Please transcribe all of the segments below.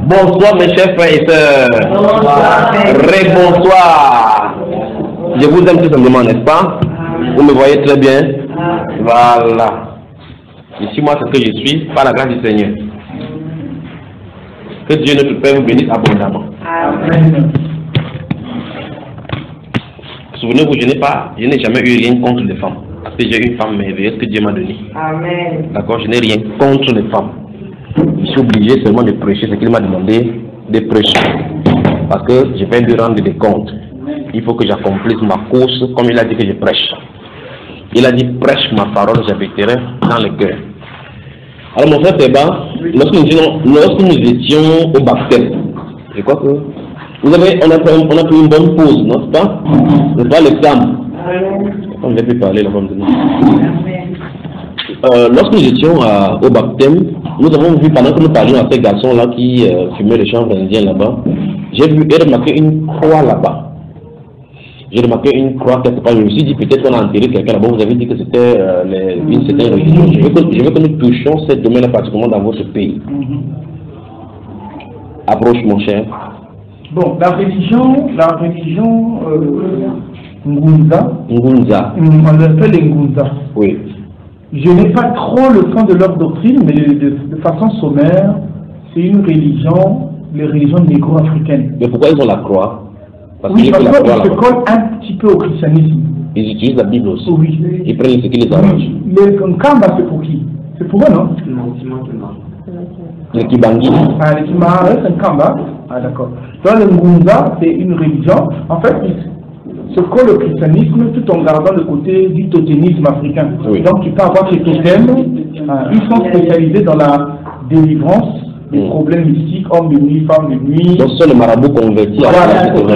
Bonsoir mes chers frères et sœurs. Bonsoir. Je vous aime tout simplement, n'est-ce pas? Vous me voyez très bien. Voilà. Ici moi ce que je suis, par la grâce du Seigneur. Que Dieu notre Père vous bénisse abondamment. Amen. Souvenez-vous, je n'ai jamais eu rien contre les femmes. Parce que j'ai une femme merveilleuse que Dieu m'a donnée. Amen. D'accord, je n'ai rien contre les femmes. Je suis obligé seulement de prêcher ce qu'il m'a demandé de prêcher. Parce que je vais lui rendre des comptes. Il faut que j'accomplisse ma course comme il a dit que je prêche. Il a dit prêche ma parole, j'habiterai dans le cœur. Alors mon frère Théba, lorsque nous étions au baptême, je crois que on a pris une bonne pause, n'est-ce pas? C'est pas l'examen. On ne va plus parler là maintenant. Lorsque nous étions au baptême, nous avons vu, pendant que nous parlions à ces garçons-là qui fumaient les chanvres indiens là-bas, j'ai remarqué une croix là-bas. J'ai remarqué une croix quelque part. Je me suis dit peut-être qu'on a enterré quelqu'un là-bas. Vous avez dit que c'était une certaine religion. Je veux que nous touchions ce domaine particulièrement dans votre pays. Approche mon cher. Bon, la religion Ngunza. On l'appelle les Ngunza. Oui. Je n'ai pas trop le temps de leur doctrine, mais de façon sommaire, c'est une religion, les religions négro-africaines. Mais pourquoi ils ont la croix? Parce qu'ils se collent un petit peu au christianisme. Ils utilisent la Bible aussi. Oui. Ils prennent ce qui les arrange. Les Nkamba, c'est pour qui? C'est pour eux, non? Les Kibangi. Ah, les Kibangi, c'est Nkamba. Ah, d'accord. Donc, le Ngunza, c'est une religion. En fait, ils se collent au christianisme tout en gardant le côté du totémisme africain. Oui. Donc, tu peux avoir ces totems. Ils sont spécialisés dans la délivrance des problèmes mystiques, hommes de nuit, femmes de nuit. Donc, ce sont les marabouts convertis. Voilà, surtout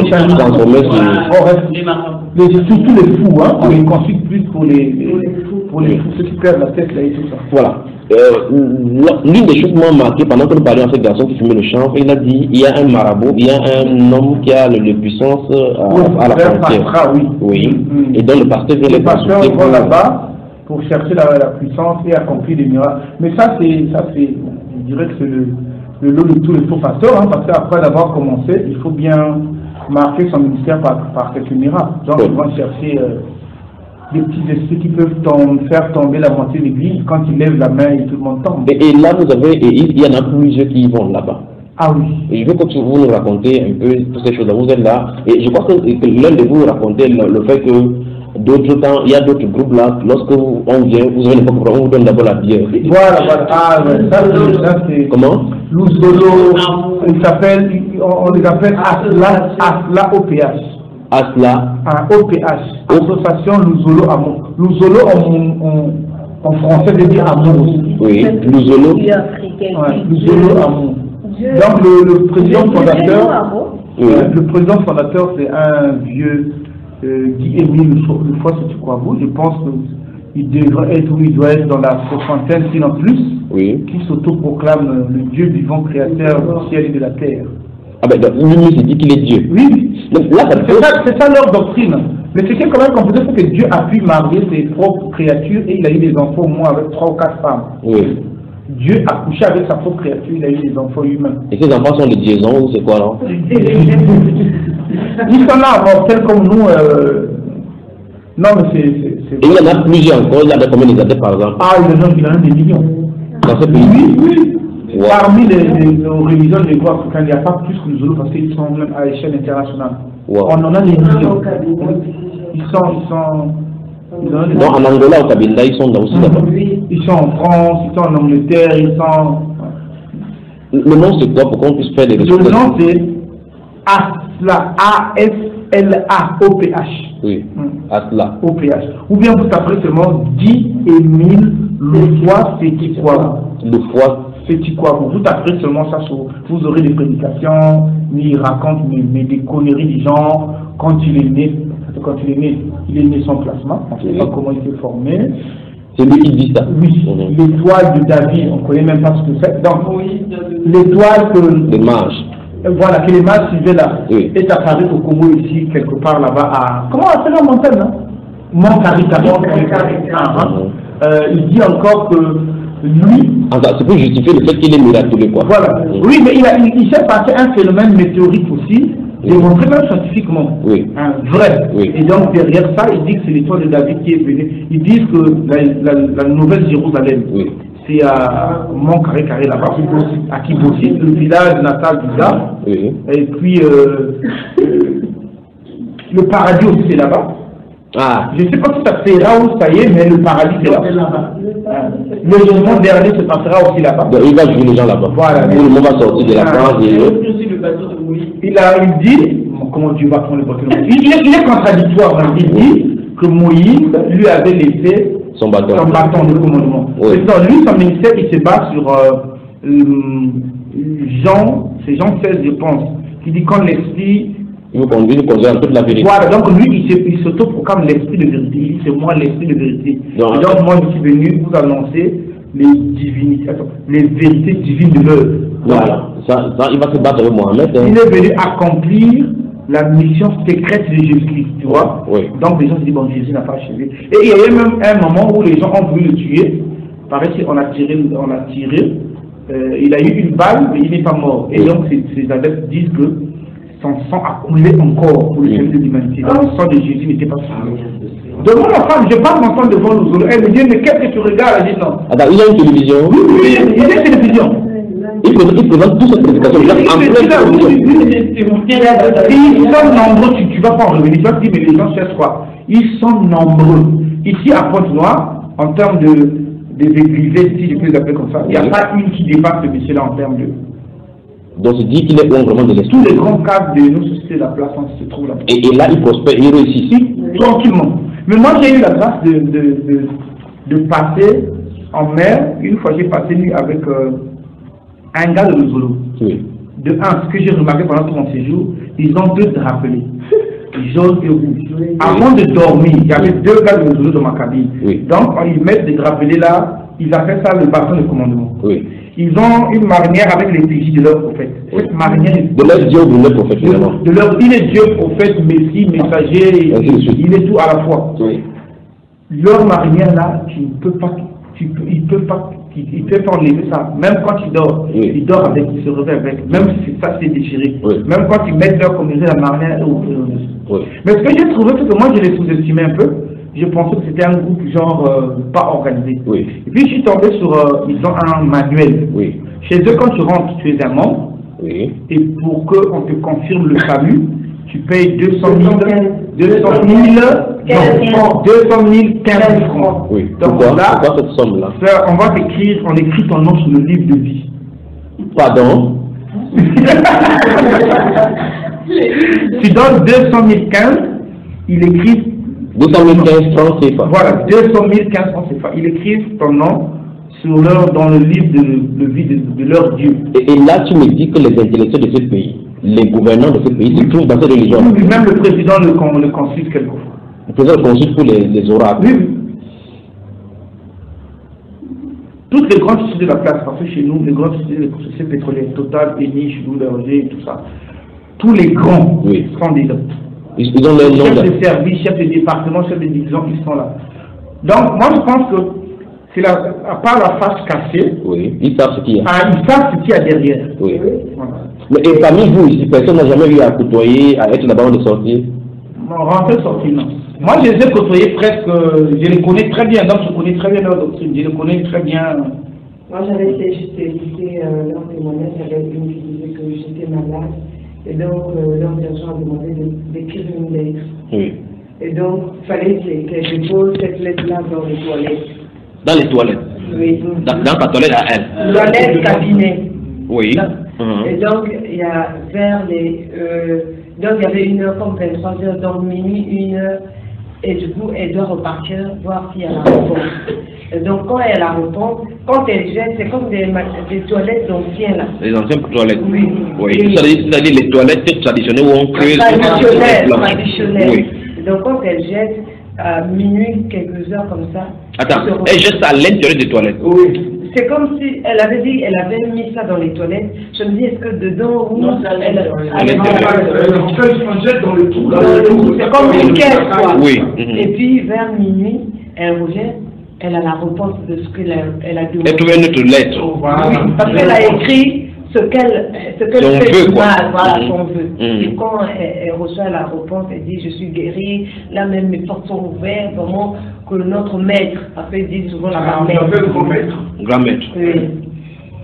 les fous, hein. On les consulte plus pour les fous, ceux qui perdent la tête là et tout ça. Voilà. L'une des choses qui m'a marqué pendant que nous parlions à ce garçon qui fumait le chanvre, il a dit il y a un marabout, il y a un homme qui a la puissance à la frontière. Oui. Et donc le pasteur vient les pasteurs vont là-bas pour chercher la puissance et accomplir des miracles. Mais ça c'est, je dirais que c'est le lot de tous les faux pasteurs, hein, parce qu'après d'avoir commencé, il faut bien marquer son ministère par quelques miracles. Donc ils vont chercher des petits esprits qui peuvent faire tomber la moitié de l'église. Quand ils lèvent la main et tout le monde tombe. Et là vous avez, il y en a plusieurs qui vont là-bas. Ah oui. Et je veux que vous nous racontez un peu toutes ces choses-là. Vous êtes là. Et je crois que l'un de vous racontez le fait que d'autres temps, il y a d'autres groupes là, lorsque on vient, vous avez pas compris, on vous donne d'abord la bière. Voilà. Ah ouais, ça c'est. Comment? Louzolo, on les appelle Asla OPH. Asla. OPH. Association Louzolo Amour. Louzolo en français veut dire amour aussi. Oui, Louzolo. Louzolo Amour. Donc le président fondateur, c'est un vieux Guy Émile Fosse-Tukwabou. Je pense qu'il devrait être où il doit être dans la soixantaine, sinon plus, qui s'autoproclame le Dieu vivant créateur du ciel et de la terre. Ah ben lui il dit qu'il est Dieu. Oui. Donc là, c'est ça leur doctrine. Mais c'est quand même qu'on peut dire que Dieu a pu marier ses propres créatures et il a eu des enfants au moins avec 3 ou 4 femmes. Oui. Dieu a couché avec sa propre créature, il a eu des enfants humains. Et ces enfants sont des liaisons ou c'est quoi alors? Ils sont là, mortels comme nous. Non, mais c'est. Et il y en a plusieurs encore, il y en a combien d'exemplaires par exemple? Ah, il y en a des millions. Dans ce pays? Oui. Wow. Parmi les religions négro-africaines, il n'y a pas plus que les Zoulous parce qu'ils sont même à l'échelle internationale. Wow. On en a des millions. Ils sont non, en Angola, au Kabinda, ils sont aussi là-bas. Ils sont en France, ils sont en Angleterre, ils sont. Le nom c'est quoi pour qu'on puisse faire des résultats? Le nom c'est Asla, A-S-L-A, O-P-H. Oui, Asla. O-P-H. Ou bien vous taperez seulement Guy Émile Lefoy-Sétikwabou. Sétikwabou. Vous taperez seulement ça, vous aurez des prédications, mais il raconte mais des conneries du genre quand il est né. Il est né sans placement, on ne sait pas comment il s'est formé. C'est lui qui dit ça. Oui, l'étoile de David, on ne connaît même pas ce que c'est. Donc, l'étoile que. Les mages. Voilà, que les mages suivaient là. Oui. Est apparu au Congo ici, quelque part là-bas à. Comment on appelle la montagne, hein? Mont Carita. Il dit encore que lui... C'est pour justifier le fait qu'il est miraculeux, quoi. Voilà. Oui, mais il s'est passé un phénomène météorique aussi, démontré même scientifiquement. Oui. Vrai. Oui. Et donc, derrière ça, ils disent que c'est l'étoile de David qui est venue. Ils disent que la Nouvelle Jérusalem, c'est à Mont-Carré là-bas, à Kibossi, le village natal d'Isa. Oui. Et puis, le paradis aussi, c'est là-bas. Ah. Je ne sais pas si ça sera où ça y est, mais le paradis c'est là-bas. Le jugement dernier se passera aussi là-bas. Il va jouer les gens là-bas. Voilà. Et le monde va sortir de la France. Il dit, comment Dieu va prendre le bateau de Moïse? Il est contradictoire. Hein. Il dit que Moïse lui avait laissé son bâton de commandement. Oui. Dans lui, son ministère, il se base sur c'est Jean 16, je pense, qui dit quand l'esprit. Il vous conduit en toute la vérité. Voilà, donc lui, il s'auto-proclame l'esprit de vérité. Il dit, c'est moi l'esprit de vérité. Donc moi, je suis venu vous annoncer les vérités divines de l'œuvre. Voilà, ça, il va se battre avec Mohamed. Hein. Il est venu accomplir la mission secrète de Jésus-Christ, tu vois. Oui. Donc les gens se disent, bon, Jésus n'a pas achevé. Et il y a eu même un moment où les gens ont voulu le tuer. Pareil, on a tiré. Il a eu une balle, mais il n'est pas mort. Et donc, ces adeptes disent que son sang a coulé encore pour le salut de l'humanité. Donc, le sang de Jésus n'était pas suffisant. Devant la femme, je passe mon temps devant nous. Elle me dit, mais qu'est-ce que tu regardes? Elle dit non. Attends, il y a une télévision. Oui, il y a une télévision. Il présente toute cette prédication. Ils sont nombreux, tu ne vas pas en revenir. Tu vas te dire, mais les gens cherchent quoi? Ils sont nombreux. Ici, à Pointe-Noire, en termes de églises, si je peux les appeler comme ça, il n'y a pas une qui dépasse ce monsieur-là en termes de. Donc, c'est dit qu'il est vraiment de l'esprit. Tous les grands cadres de nos sociétés, la place se trouve là. Et là, il prospère, il réussit. Tranquillement. Mais moi, j'ai eu la grâce de passer en mer. Une fois, j'ai passé nuit avec un gars de Lozolo. Oui. De un, ce que j'ai remarqué pendant tout mon séjour, ils ont deux drapelés, jaune et rouge. Avant de dormir, il y avait deux gars de Lozolo dans ma cabine. Oui. Donc, ils mettent des drapelés là, ils appellent ça le bâton de commandement. Oui. Ils ont une marinière avec les effigie de leur prophète. Cette marinière de leur Dieu ou de leur prophète, finalement. Il est Dieu, prophète, Messie, messager, il est tout à la fois. Oui. Leur marinière là, tu ne peux pas, ils peuvent pas enlever ça. Même quand il dort, il dort avec, il se réveille avec. Même si ça c'est déchiré. Oui. Même quand ils mettent leur communauté, la marinière est au oui. Mais ce que j'ai trouvé, c'est que moi je les sous-estimais un peu. Je pensais que c'était un groupe genre pas organisé. Oui. Et puis je suis tombé sur, ils ont un manuel. Oui. Chez eux, quand tu rentres, tu es un membre. Oui. Et pour qu'on te confirme le salut, tu payes 200 000 15 francs. Oui. Donc pourquoi là, cette somme-là? On va t'écrire, on écrit ton nom sur le livre de vie. Pardon? Tu donnes 200 015, il écrit 200 015 francs CFA. Voilà, 200 015 francs CFA. Ils écrivent ton nom dans le livre de vie de leur Dieu. Et là, tu me dis que les intellectuels de ce pays, les gouvernants de ce pays, se trouvent dans cette religion. Oui, même le président le consulte quelquefois. Le président le consulte pour les oracles. Oui. Toutes les grandes sociétés de la place, parce que chez nous, les grandes sociétés pétrolières, Total, Eni, Chibou, Berger et tout ça, tous les grands sont des hommes. Ils ont leur nom. Chefs de service, chefs de département, chefs de division, ils sont là. Donc, moi, je pense que c'est à part la face cachée, ils savent ce qu'il y a. Ils savent ce qu'il y a derrière. Oui. Voilà. Mais et parmi vous ici, personne n'a jamais eu à côtoyer, à être là-bas de sortir? Non, rentrer, sortir, non. Moi, je les ai côtoyés presque, je les connais très bien, donc je connais très bien leur doctrine, je les connais très bien. Moi, j'avais écouté leur témoignage, j'avais une qui disait que j'étais malade. Et donc, leur dirigeant a demandé d'écrire une lettre. Oui. Et donc, il fallait qu'elle dépose cette lettre-là dans les toilettes. Dans les toilettes? Oui. Dans ta toilette à elle? Toilette, cabinet. Oui. Et donc, il y a vers les... donc, il y avait 1h comme 23h, donc minuit, 1h. Et du coup, elle doit repartir, voir si elle a réponse. Et donc, quand elle a réponse, quand elle jette, c'est comme des toilettes anciennes là. Les anciennes toilettes? Oui. Oui. C'est-à-dire les toilettes traditionnelles où on crée... Traditionnelles. Oui. Donc, quand elle jette, à minuit, quelques heures comme ça... Attends, elle jette ça à l'intérieur des toilettes? Oui. C'est comme si elle avait dit, elle avait mis ça dans les toilettes. Je me dis, est-ce que dedans ou non, elle jette dans le trou. C'est comme une caisse, quoi. Oui. Et puis, vers minuit, elle revient. elle a la réponse de ce qu'elle a demandé. Elle trouve une autre lettre. Oui, parce qu'elle a écrit ce qu'elle fait mal, voilà, son vœu. Et quand elle reçoit la réponse, elle dit je suis guérie, là même mes portes sont ouvertes, vraiment que notre maître, après il dit souvent la grand-mère. Grand maître. Oui.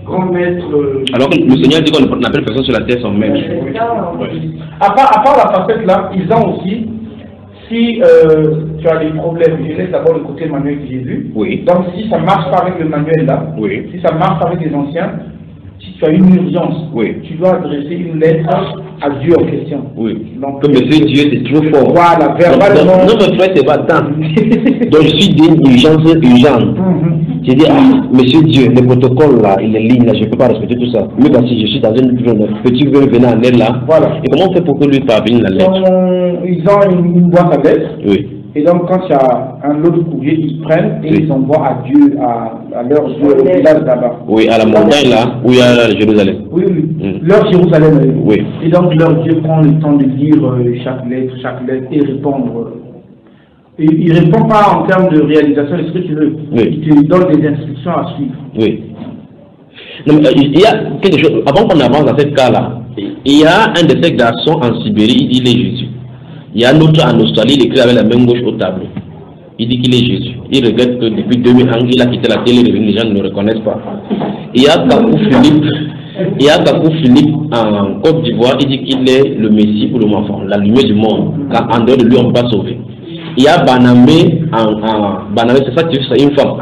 Grand maître. Alors que le Seigneur dit qu'on appelle personne sur la terre son maître. À part la facette là, ils ont aussi, si tu as des problèmes, je laisse d'abord le côté manuel que j'ai vu. Oui. Donc si ça ne marche pas avec le manuel là, Oui. si ça marche pas avec les anciens, si tu as une urgence, Oui. tu dois adresser une lettre à Dieu en question. Oui. Donc, comme monsieur Dieu, c'est trop fort. Voilà, verbalement. Non, mais frère, c'est pas tant. Donc je suis d'une urgence urgente. J'ai dit, monsieur Dieu, le protocole là, il est ligne là, je ne peux pas respecter tout ça. Mais parce que je suis dans une petite veut venir en aide là. Voilà. Et comment on fait pour que lui parvienne la lettre? Ils ont une boîte à lettres. Oui. Et donc, quand il y a un lot de courrier, ils prennent et ils envoient à Dieu, à leur Dieu, au village là-bas. Oui, à la montagne là, où il y a Jérusalem. Oui, oui. Leur Jérusalem. Oui. Et donc, leur Dieu prend le temps de lire chaque lettre et répondre. Et il ne répond pas en termes de réalisation de ce que tu veux. Oui. Il te donne des instructions à suivre. Oui. Non, mais, il y a quelque chose, avant qu'on avance dans ce cas-là, il y a un de ces garçons en Sibérie, il est Jésus. Il y a un autre en Australie, il écrit avec la main gauche au tableau. Il dit qu'il est Jésus. Il regrette que depuis 2000 ans, il a quitté la télé, les gens ne le reconnaissent pas. Il y a Kakou Philippe en Côte d'Ivoire, il dit qu'il est le Messie pour le enfant, la lumière du monde. Qu'en dehors de lui, on ne peut pas sauver. Il y a Banamé, Banamé, c'est ça que c'est une femme.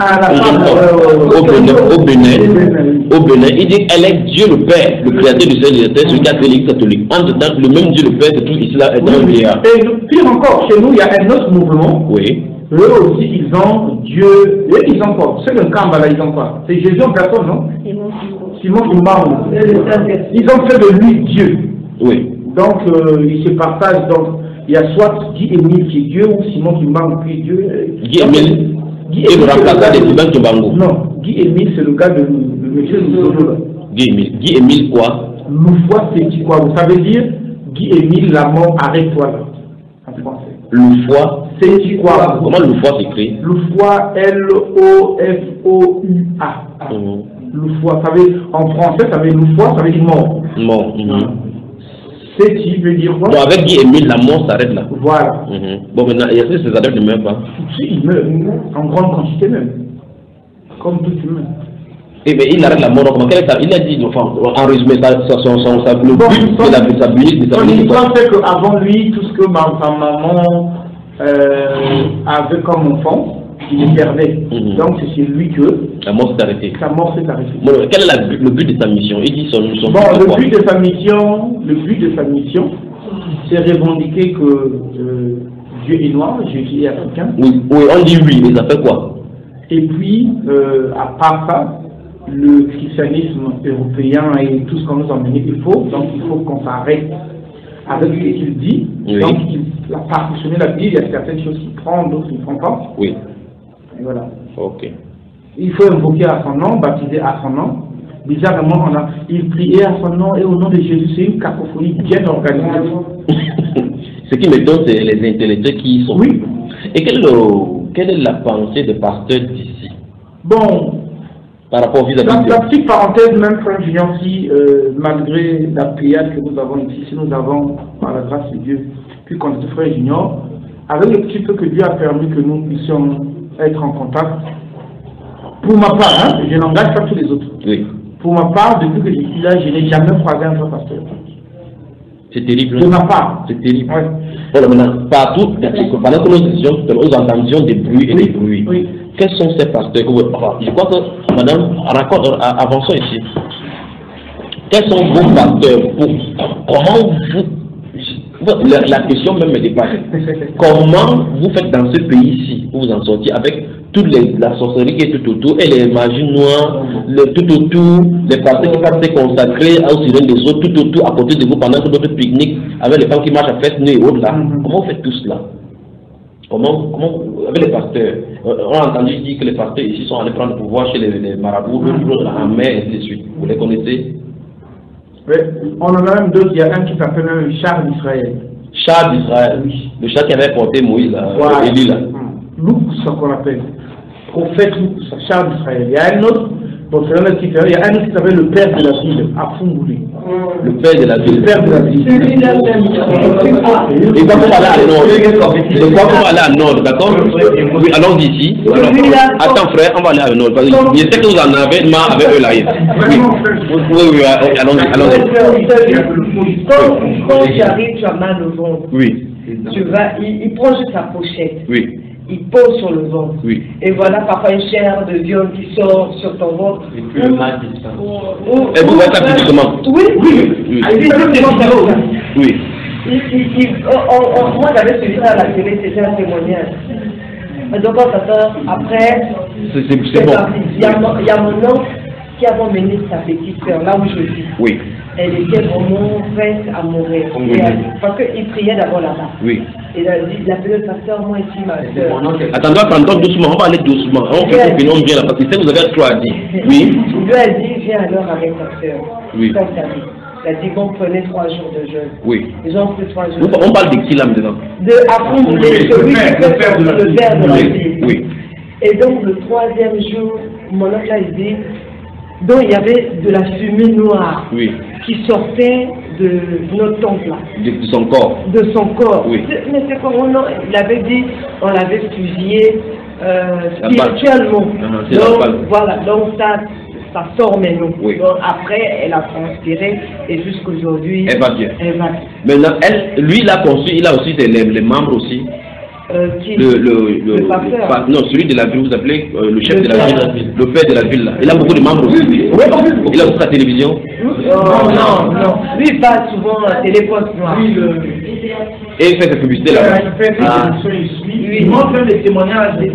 Au Bénin, il dit qu'elle est Dieu le Père, le créateur du ciel et de la terre, celui qui a créé l'Église catholique. Entre temps, le même Dieu le Père, c'est tout ici là, est un vieillard. Et pire encore, chez nous, il y a un autre mouvement. Oui. Eux aussi, ils ont Dieu. Eux, ils ont quoi? C'est le Kambala, ils ont quoi? C'est Jésus en personne, non? Simon Kimbaou. Ils ont fait de lui Dieu. Oui. Donc, ils se partagent. Donc, il y a soit Guy Émile qui est Dieu ou Simon Kimbaou qui est Dieu. Guy Émile. Et le remplaçant de Simon Kimbaou. Non, Guy Émile, c'est le gars de monsieur Louzolo. Guy Émile quoi? Loufois, c'est qui quoi? Vous savez dire Guy Émile, la mort, arrête-toi là. En français. Loufois. C'est qui quoi? Comment Loufois s'écrit? Loufois, Lofoua. Loufois, ça veut, en français, ça veut Loufois, ça veut dire mort. Mort. C'est qui veut dire quoi? Bon, avec Guy Émile, la mort s'arrête là. Voilà. Bon, maintenant, il y a ceux qui ne meurent pas. Si, ils meurent, en grande quantité même. Comme tout humain. Eh bien, il arrête la mort. Comment il a dit, enfin, en résumé, le but de sa buniste. Son histoire fait qu'avant lui, tout ce que sa maman avait comme enfant, il les perdait. Donc c'est chez lui que la mort s'est arrêtée. Sa mort s'est arrêtée. Bon, quel est le but de sa mission? Il dit son bon, le but de sa mission, c'est revendiquer que Dieu est noir, Jésus est africain. Oui, on dit oui, mais ça fait quoi? Et puis, à part ça, le christianisme européen et tout ce qu'on nous a emmené, il faut qu'on s'arrête avec ce qu'il dit. Oui. Donc, il a partitionné la Bible, il y a certaines choses qu'il prend, d'autres qu'il ne prend pas. Oui. Et voilà. Ok. Il faut invoquer à son nom, baptiser à son nom. Bizarrement, il priait à son nom et au nom de Jésus. C'est une cacophonie bien organisée. Ce qui me donne, c'est les intellectuels qui y sont. Oui. Et quelle est la pensée des pasteurs d'ici? Bon. Par rapport vis-à-vis de... La petite parenthèse, même Frère Junior, si malgré la prière que nous avons ici, si nous avons, par la grâce de Dieu, puis qu'on est Frère Junior, avec le petit peu que Dieu a permis que nous puissions être en contact, pour ma part, je n'engage pas tous les autres. Oui. Pour ma part, depuis que je suis là, je n'ai jamais croisé un vrai pasteur. C'est terrible. De ma part. C'est terrible. Ouais. Voilà, maintenant, partout, pendant que nous entendions des bruits et des bruits, oui. Quels sont ces pasteurs? Je crois que, madame, avançons ici. Quels sont vos pasteurs? Comment vous... La question même me dépasse. Comment vous faites dans ce pays-ci, pour vous en sortir, avec toute la sorcellerie qui est tout autour, et les magies noires, tout autour, les pasteurs qui peuvent se consacrer aux sirènes des autres, tout autour, à côté de vous, pendant que d'autres pique-niques, avec les femmes qui marchent à fête nuit et autres là. Comment vous faites tout cela? Comment, avec les pasteurs, on a entendu dire que les pasteurs ici sont allés prendre le pouvoir chez les marabouts, l'autre en mer, et ainsi de suite. Vous les connaissez? Oui, on en a même deux. Il y a un qui s'appelle même Char d'Israël. Char d'Israël, oui. Le char qui avait porté Moïse, là, voilà. Élie là. Loup, c'est ce qu'on appelle. prophète Charles d'Israël. Il y a un autre, bon, il y a un autre qui s'appelle le père de la ville, à Fungouli. Le père de la ville. Le père de la ville. Et quoi qu'on va aller à Nord. Et quoi qu'on va aller à Nord, d'accord? Oui, allons d'ici. Attends frère, on va aller à Nord. Je sais que vous en avez marre avec eux là. Oui, allons-y. Quand tu arrives, tu as mal au ventre. Oui. Tu vas, il prend juste la pochette. Oui. Il pose sur le ventre. Oui. Et voilà parfois une chair de viande qui sort sur ton ventre. Et puis le mal disparaît. Et vous voyez ça physiquement? Oui. Oui. Oui. Moi j'avais suivi ça à la télé, c'était un témoignage. Donc après, c'est bon. Il y a mon oncle qui a mené sa petite sœur, là où je vis. Oui. Elle était vraiment prête à mourir. Parce qu'il priait d'abord là-bas. Oui. Et il a dit, la petite pasteur, moi ici, ma soeur. Attends doucement, on va aller doucement. On fait une on vient là, parce que vous avez trop à dire. Oui. Il lui a dit, viens alors avec ta soeur. Oui. Ça, il a dit, bon, prenez 3 jours de jeûne. Oui. Ils ont pris 3 jours. On parle de qui là maintenant? De Akoum, le père de la ville. Oui. Et donc, le 3e jour, mon oncle a dit, donc il y avait de la fumée noire. Oui. Qui sortait de notre oncle là. De son corps. De son corps. Oui. Mais c'est comme il avait dit, on l'avait fusillé spirituellement. Donc voilà, donc ça sort maintenant. Oui. Donc après, elle a transpiré et jusqu'aujourd'hui, elle va bien. Elle va. Maintenant, lui, il a conçu, il a aussi les membres aussi. Qui? Le pasteur. Non, celui de la ville, vous appelez le chef de la ville, le père de la ville là. Il a beaucoup de membres aussi. Oui. Il a aussi sa télévision. Non. Lui, il passe souvent à téléphone noir. Et il fait ses publicités là. Il fait des émissions, il montre même des témoignages. Il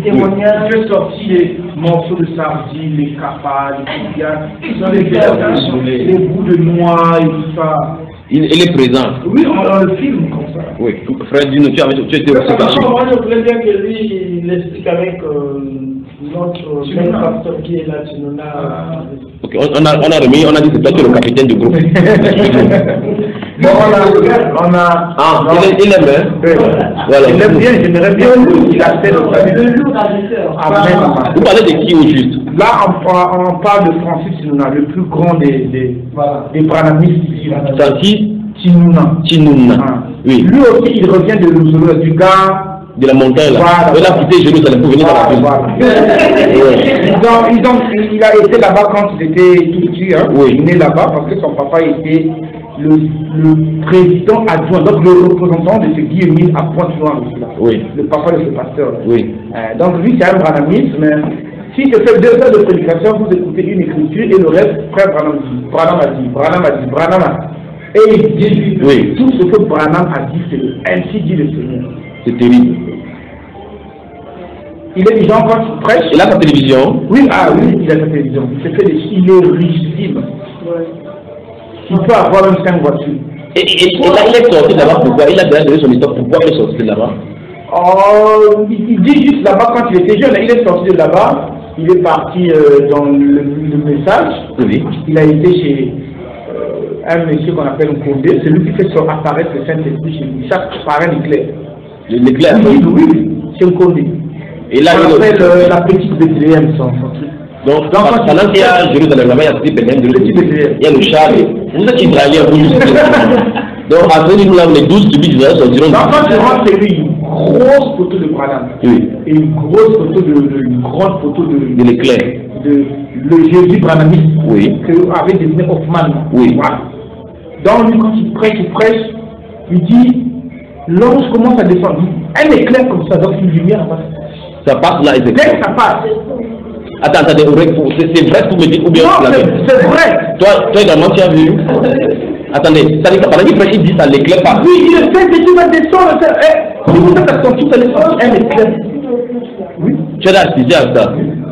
fait sortir les morceaux de sardines, les capas, les piganes, les bouts de noix et tout ça. Il est présent. Oui, on le filme comme ça. Oui, frère, dis-nous, tu étais aussi caché. Moi, je voulais bien que lui, il explique avec notre même pasteur qui est là, Tinouna. Ok, on a remis, on a dit que toi tu es le capitaine du groupe. Bon, il aime, hein? Voilà. Il aime bien, j'aimerais bien qu'il accepte le famille. Amen. Vous parlez de qui au juste? Là, on parle de Francis Tinouna, le plus grand des branhamistes ici. Francis Tinouna. Oui. Lui aussi, il revient de Louzoulou, du gars. De la montagne là. Voilà. Il a quitté Jérusalem pour venir dans la ville. Il a été là-bas quand il était tout petit. Hein. Oui. Il est né là-bas parce que son papa était le président adjoint, donc le représentant de ce Guillemine à Pointe-Noire. Oui. Le papa de ce pasteur. Oui. Donc lui, c'est un branhamiste, mais s'il te fait 2 heures de prédication, vous écoutez une écriture et le reste, frère Branham a dit. Et il dit, oui. Tout ce que Branham a dit, c'est ainsi dit le Seigneur. C'est terrible. Il est déjà quand il prêche. Il a sa télévision. Oui, il a sa télévision. Il est richissime. Ouais. Il peut avoir même 5 voitures. Et là, il est sorti là-bas pourquoi? Il a déjà donné son histoire. Pourquoi il est sorti là-bas? Il dit juste là-bas quand il était jeune. Il est sorti de là-bas. Il est parti dans le message. Oui. Il a été chez un monsieur qu'on appelle un Condé. C'est lui qui fait apparaître le Saint-Esprit chez lui. Chaque parrain éclair. L'éclair? Oui, c'est un Condé. Et là, il appelle la petite Bethléem, son truc. Donc, pendant qu'il y a Jérusalem, là-bas, il y a petit Bethléem, il y a le char. Vous êtes israélien, vous. Donc, à ce niveau-là, les 12 tribus d'Israël sont diront. Quand tu rentres, c'est lui, une grosse photo de Branham. Oui. Et une grosse photo une grande photo de l'éclair. Le Jésus branhamiste. Oui. Que avait dessiné Hoffman. Oui. Voilà. Donc, lui, quand il prêche, il dit, l'ange commence à descendre. Un éclair comme ça, donc une lumière passe. Ça passe là, et dès que ça passe. Attends, c'est vrai pour me dire ou bien non, c'est vrai. Toi également, tu as vu? Attendez, ça dit pendant qu'il prêche, il dit ça l'éclaire pas. Oui, il fait que tu vas descendre. Si vous faites attention, ça descend un éclair. Oui. Tu as assisté à ça.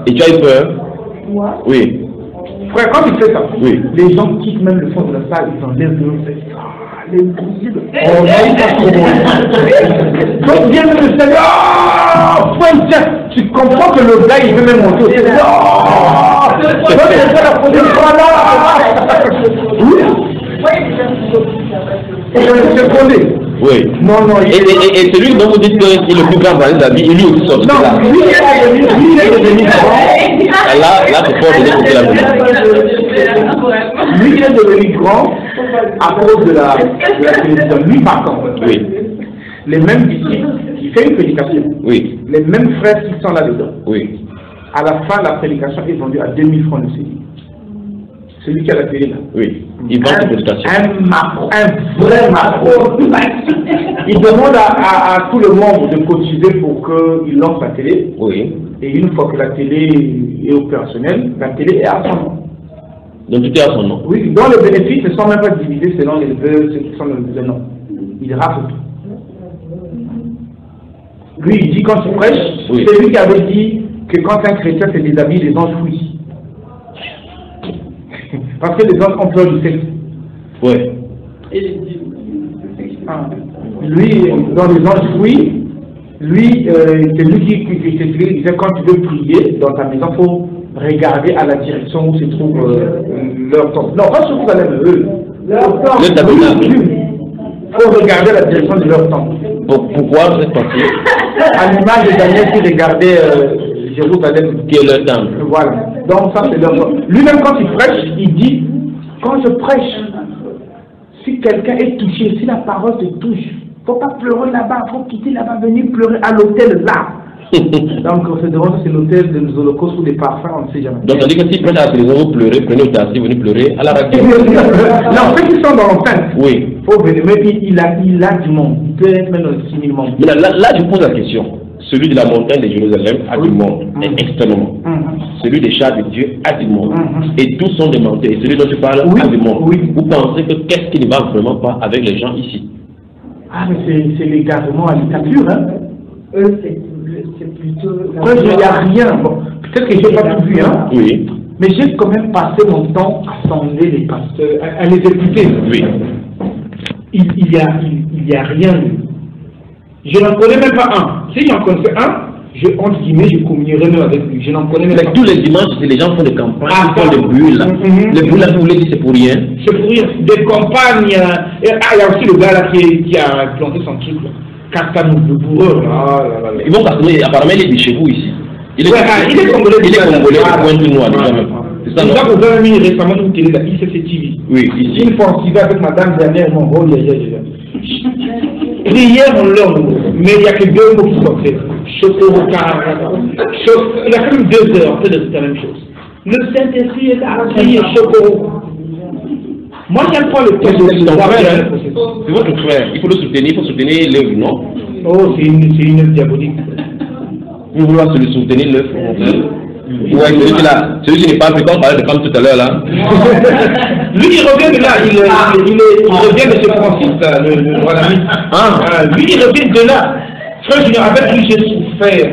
Et tu as eu peur? Moi? Oui. Frère, quand il fait ça, oui. Les gens quittent même le fond de la salle, ils enlèvent le donc vient le Seigneur, tu comprends que le gars il veut même monter au Seigneur. C'est Oui. Non, non. Et celui dont vous dites qu'il est le plus grand Brandy Dabi, il lui aussi sorti de là. Non, lui est devenu grand. Là, c'est fort de dire que la Lui est devenu grand à cause de la télévision. Lui, par contre. Oui. Les mêmes disciples, il fait une prédication. Oui. Les mêmes frères qui sont là-dedans. Oui. À la fin, la prédication est vendue à 2000 francs de CD. Celui qui a la télé là. Oui. Il vend une prédication. Un vrai macro. Il demande à tout le monde de cotiser pour qu'il lance la télé. Oui. Et une fois que la télé est opérationnelle, la télé est à son nom. Donc tout est à son nom. Oui, donc les bénéfices ne sont même pas divisés selon les vœux, ceux qui sont le nom. Il rafle tout. Lui, il dit quand tu prêches, oui. C'est lui qui avait dit que quand un chrétien se déshabille, les anges fuient. Parce que les anges ont peur du sexe. Oui. Lui, dans les anges fuient, lui, c'est lui qui disait quand tu veux prier dans ta maison, il faut regarder à la direction où se trouve leur temple. Non, pas sur Jérusalem, eux. Leur temple. Le tabernacle. Il faut regarder la direction de leur temple. Pourquoi vous êtes parti? À l'image de Daniel qui regardait Jérusalem. Qui est leur temple. Voilà. Donc ça c'est leur temple. Lui-même quand il prêche, il dit, quand je prêche, si quelqu'un est touché, si la parole te touche, il ne faut pas pleurer là-bas, il faut quitter là-bas, venir pleurer à l'hôtel là. Donc c'est l'hôtel de nos holocaustes ou des parfums, on ne sait jamais. Donc on dit que si prenez à la prison, vous pleurez, prenez au taxi, venez pleurer à la radio. Non, ceux qui sont dans l'enceinte. Oui. Faut venir, mais puis il a du monde. Il peut être même dans 6 000 membres. Mais là, je pose la question. Celui de la montagne de Jérusalem a du monde, extrêmement. Celui des chars de Dieu a du monde. Et tous sont des montagnes. Et celui dont tu parles a du monde. Vous pensez que qu'est-ce qui ne va vraiment pas avec les gens ici? Ah, mais c'est l'égarement à dictature, hein? C'est plutôt... Moi, il n'y a rien. Bon, peut-être que je n'ai pas tout vu, hein? Oui. Mais j'ai quand même passé mon temps à sonder les pasteurs, à les écouter. Oui. Il y a rien. Je n'en connais même pas un. Si j'en connaissais un, entre guillemets, je communierais même avec lui. Je n'en connais même pas. Tous les dimanches, les gens font des campagnes, ils font des bulles. Les bulles, là, vous voulez dire, c'est pour rien? C'est pour rien. Des campagnes. Il y a aussi le gars là qui a planté son truc là. Castanou, le bourreur. Ils vont Castanou, apparemment il est de chez vous ici. Il est congolais, au point du noir déjà même. C'est ça, vous avez mis récemment une télé, la ICC TV. Oui, ici. Une fois on s'y va avec madame dernièrement, prière en langue, mais il n'y a que 2 mots qui sortaient. Chocorocar. Il y a comme 2 heures, c'est la même chose. Le Saint-Esprit est à prier, Chocoro. Moi, j'aime pas le texte de c'est votre frère, il faut le soutenir, il faut soutenir l'œuvre, non? Oh, c'est une œuvre diabolique. Vous voulez se le soutenir l'œuvre, mon frère? Ouais, celui qui n'est pas africain, on parlait de femme tout à l'heure là. Lui, il revient de là, il revient de ce Francis, voilà. Lui, il revient de là. Frère Junior, avec lui, j'ai souffert.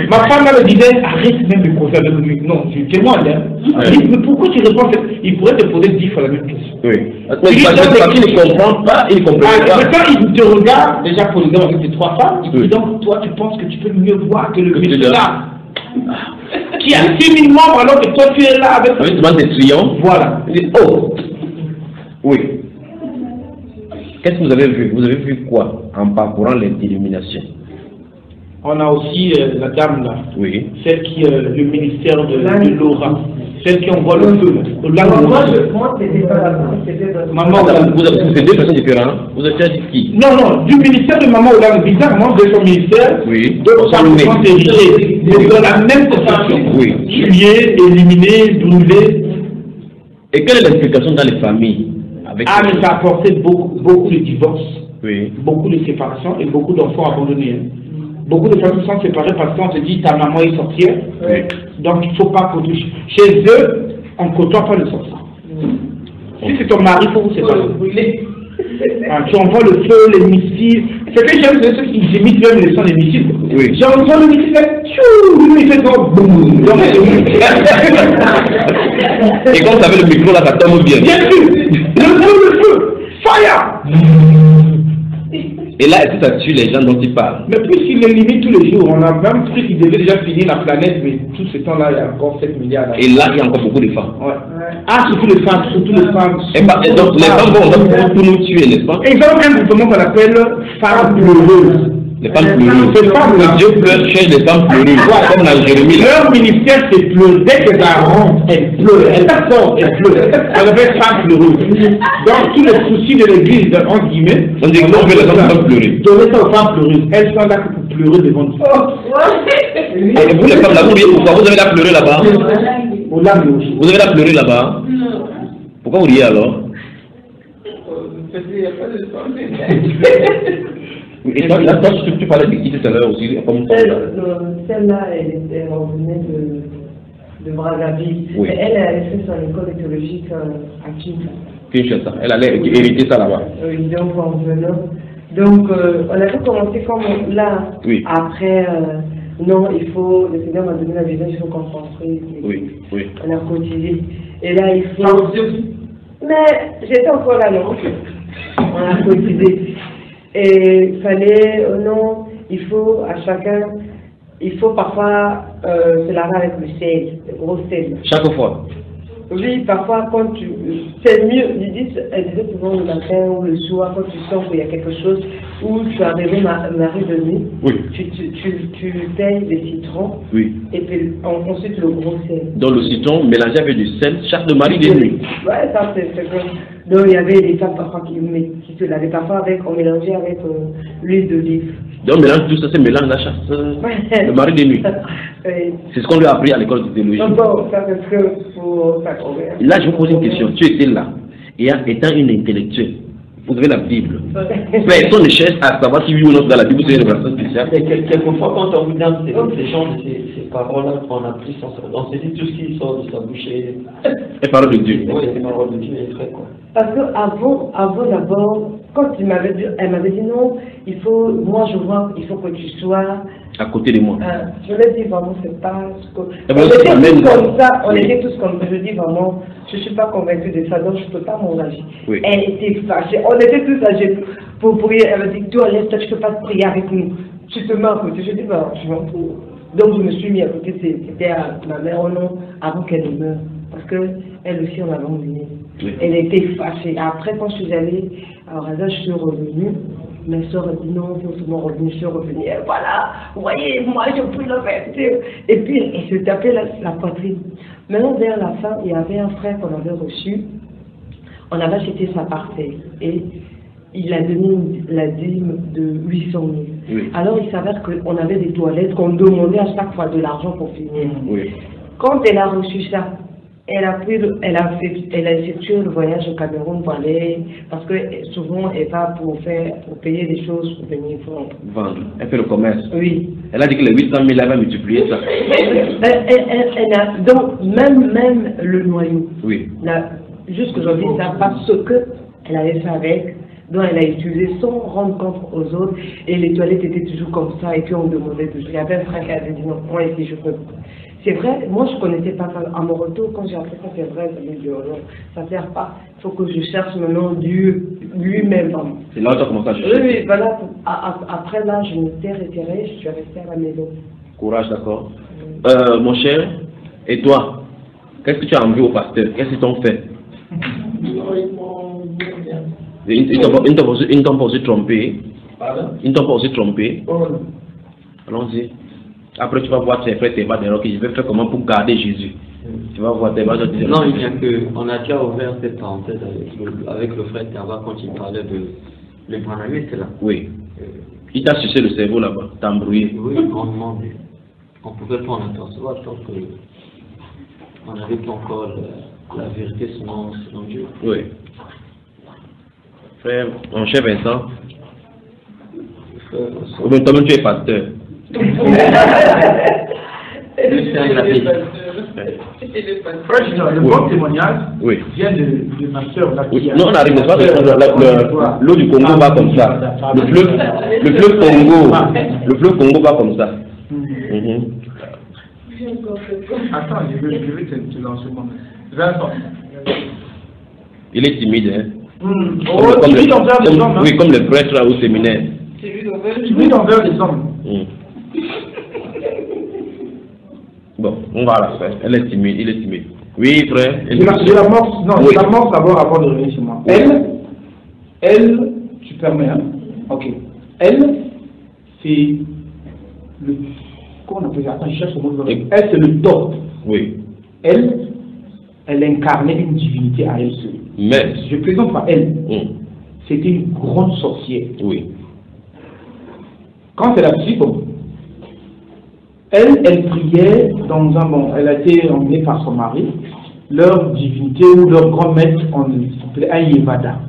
Ma femme me disait, arrête même de causer avec lui. Non, je témoigne. Mais pourquoi tu réponds? Il pourrait te poser 10 fois la même question. Oui. Mais il ne comprend pas, il ne comprend pas. Maintenant, il te regarde, déjà pour le gars avec tes 3 femmes, il dit donc, toi, tu penses que tu peux mieux voir que le monsieur là qui a 6 000 membres alors que toi tu es là avec des triomphes. Voilà. Il dit, oh, oui. Qu'est-ce que vous avez vu? Vous avez vu quoi en parcourant les dénominations? On a aussi la dame là, oui. Celle qui le ministère de Laura, celle qui envoie le feu. Moi, c'était pas la maman. Vous avez 2 personnes différentes. Vous avez dit qui? Non, du ministère de Maman Olang, bizarrement, de son ministère, oui. De son héritier, mais dans la même conception. Oui. Tuer, éliminer, brûler. Et quelle est l'explication dans les familles? Mais ça a apporté beaucoup de divorces, oui. Beaucoup de séparations et beaucoup d'enfants abandonnés. Beaucoup de familles sont séparées parce qu'on se dit ta maman est sorcière, oui. Donc il ne faut pas côtoyer. Chez eux, on ne côtoie pas le sorcier. Si c'est ton mari, il faut vous séparer. Tu envoies le feu, les missiles. Ce que j'aime, c'est ceux qui imitent même le son des missiles. Oui. J'envoie le missile, il fait comme boum. Et quand vous avez le micro là, ça tombe bien. Bien sûr. Le feu, fire. Et là, est-ce que ça tue les gens dont il parle? Mais puisqu'il les limite tous les jours, on a même cru qu'il devait déjà finir la planète, mais tout ce temps-là, il y a encore 7 milliards. Et là, il y a encore beaucoup de femmes. Ouais. Ah, surtout les femmes, Et donc, les femmes vont tout nous tuer, n'est-ce pas? Ils ont un mouvement qu'on appelle femmes pleureuses. Les femmes pleureuses. Dieu pleure chez les femmes pleureuses, comme dans Jérémie. Leur ministère, c'est pleurer. Dès que ça rentre, elles pleurent. Elles s'assortent, elles pleurent. Ça s'appelle femmes pleureuses. Donc, tous les soucis de l'église, entre guillemets, on dit qu'on veut les femmes pleurer. Donnez ça aux femmes pleureuses. Elles sont là pour pleurer devant Dieu. Et vous, les femmes, là, vous riez pourquoi? Vous avez la pleurer là-bas? Vous avez la pleurer là-bas? Pourquoi vous riez alors? Parce qu'il n'y a pas de sang. Et toi, tu parlais de qui tout à l'heure aussi, comme ça? Celle-là, elle revenait de Brazzaville. Oui. Elle a fait son école théologique à Kinshasa. Elle allait hériter ça là-bas. Oui, donc en venant. Donc, on avait commencé comme là. Oui. Après, non, il faut, le Seigneur m'a donné la vision, il faut qu'on construise. Oui, oui. On a cotisé. Et là, il faut. Mais j'étais encore là, non? On a cotisé. Et il fallait, non, il faut à chacun, il faut parfois se laver avec le sel, le gros sel. Chaque fois? Oui, parfois quand tu, c'est mieux, elle disait souvent le matin ou le soir, quand tu sens qu'il y a quelque chose, où tu as rêvé Marie de nuit, oui. tu tailles les citrons, oui. Et puis ensuite le gros sel. Donc le citron mélangé avec du sel, chaque de Marie de nuit. Ouais, ça c'est vrai. Donc il y avait des femmes parfois qui se lavaient parfois avec, on mélangeait avec l'huile d'olive. Donc on mélange tout ça, c'est mélange la chasse de Marie de nuit. C'est ce qu'on lui a appris à l'école de théologie. Bon, ça c'est ce que pour ça. Là je vous pose une question, tu étais là, et étant une intellectuelle, vous avez la Bible. Personne ne cherche à savoir si oui ou non dans la Bible c'est une version spéciale. Mais quelquefois quand on vous donne ces paroles-là, on a pris on se dit tout ce qui sort de sa bouche est parole de Dieu. Oui, c'est parole de Dieu est vrai quoi. Parce que avant d'abord, quand elle m'avait dit non, il faut, moi je vois, il faut que tu sois à côté de moi. Je l'ai dit vraiment, c'est pas ce que. On était tous comme ça, on était tous comme ça. Je dis vraiment, je ne suis pas convaincue de ça, donc je ne peux pas m'engager. Oui. Elle était fâchée, on était tous âgés pour prier. Elle m'a dit, toi, laisse-toi, tu ne peux pas prier avec nous. Tu te mets à côté. Je dis, bah, je m'en fous. Donc je me suis mis à côté, c'était à ma mère, oh non, avant qu'elle ne meure. Parce qu'elle aussi, on avait oublié. Oui. Elle était fâchée. Après, quand je suis allée, alors là, je suis revenue. Ma soeur a dit non, il faut seulement revenir, je suis revenue. Et voilà, vous voyez, moi, je prie le verset. Et puis, elle se tapait la poitrine. Maintenant, vers la fin, il y avait un frère qu'on avait reçu. On avait acheté sa parcelle. Et il a donné la dîme de 800 000. Oui. Alors, il s'avère qu'on avait des toilettes, qu'on demandait à chaque fois de l'argent pour finir. Oui. Quand elle a reçu ça, elle a effectué le voyage au Cameroun pour aller, parce que souvent elle va pour payer des choses pour venir vendre. Vendre. Elle fait le commerce. Oui. Elle a dit que les 800 000 elle va multiplier ça. Elle a donc même le noyau. Oui. Jusqu'aujourd'hui, ça parce que elle avait fait avec. Donc elle a utilisé sans rendre compte aux autres et les toilettes étaient toujours comme ça et puis on demandait toujours. Il y avait un frère qui avait dit non, moi ici je peux. C'est vrai, moi je ne connaissais pas ça. À mon retour, quand j'ai appris ça, c'est vrai, ça dit non, ça ne sert pas. Il faut que je cherche maintenant Dieu lui-même. C'est là où tu as commencé à chercher. Oui, voilà. Après là, je m'étais retirée, je suis restée à la maison. Courage, d'accord. Mon cher, et toi, qu'est-ce que tu as envie au pasteur? Qu'est-ce qu'ils t'ont fait? Ils t'ont pas aussi trompé. Ils t'ont pas aussi trompé. Allons-y. Après, tu vas voir tes frères, tes bas derrière, je vais faire comment pour garder Jésus. Tu vas voir tes bas derrière. Non, il y a que, on a déjà ouvert cette parenthèse avec le frère Terva quand il parlait de l'ébranlamiste là. Oui. Il t'a sucé le cerveau là-bas, t'as embrouillé. Oui, grandement. On pouvait pas en apercevoir tant qu'on n'avait pas encore la vérité selon Dieu. Oui. Frère, mon cher Vincent, toi-même tu es pasteur. Le bon témoignage vient de ma soeur. Oui. Non, on n'arrive pas, l'eau du Congo va comme ça. Le fleuve Congo va comme ça. Attends, je vais te lancer moi. Vincent. Il est timide, hein? Oui, comme le prêtre au séminaire. Timide envers les hommes. Bon, on va la faire. Elle est timide, il est timide. Oui, frère. Je l'amorce, non, oui. Je l'amorce d'abord avant de revenir chez moi. Elle, tu permets, hein? Ok. Elle, c'est le... Comment on appelle ça? Attends, je cherche le mot. Elle, c'est le top. Oui. Elle incarnait une divinité à elle seule. Mais... Je plaisante pas elle. C'était une grande sorcière. Oui. Quand elle a pris, bon, elle priait dans un bon, elle a été emmenée par son mari, leur divinité ou leur grand maître, on s'appelait Ayevada.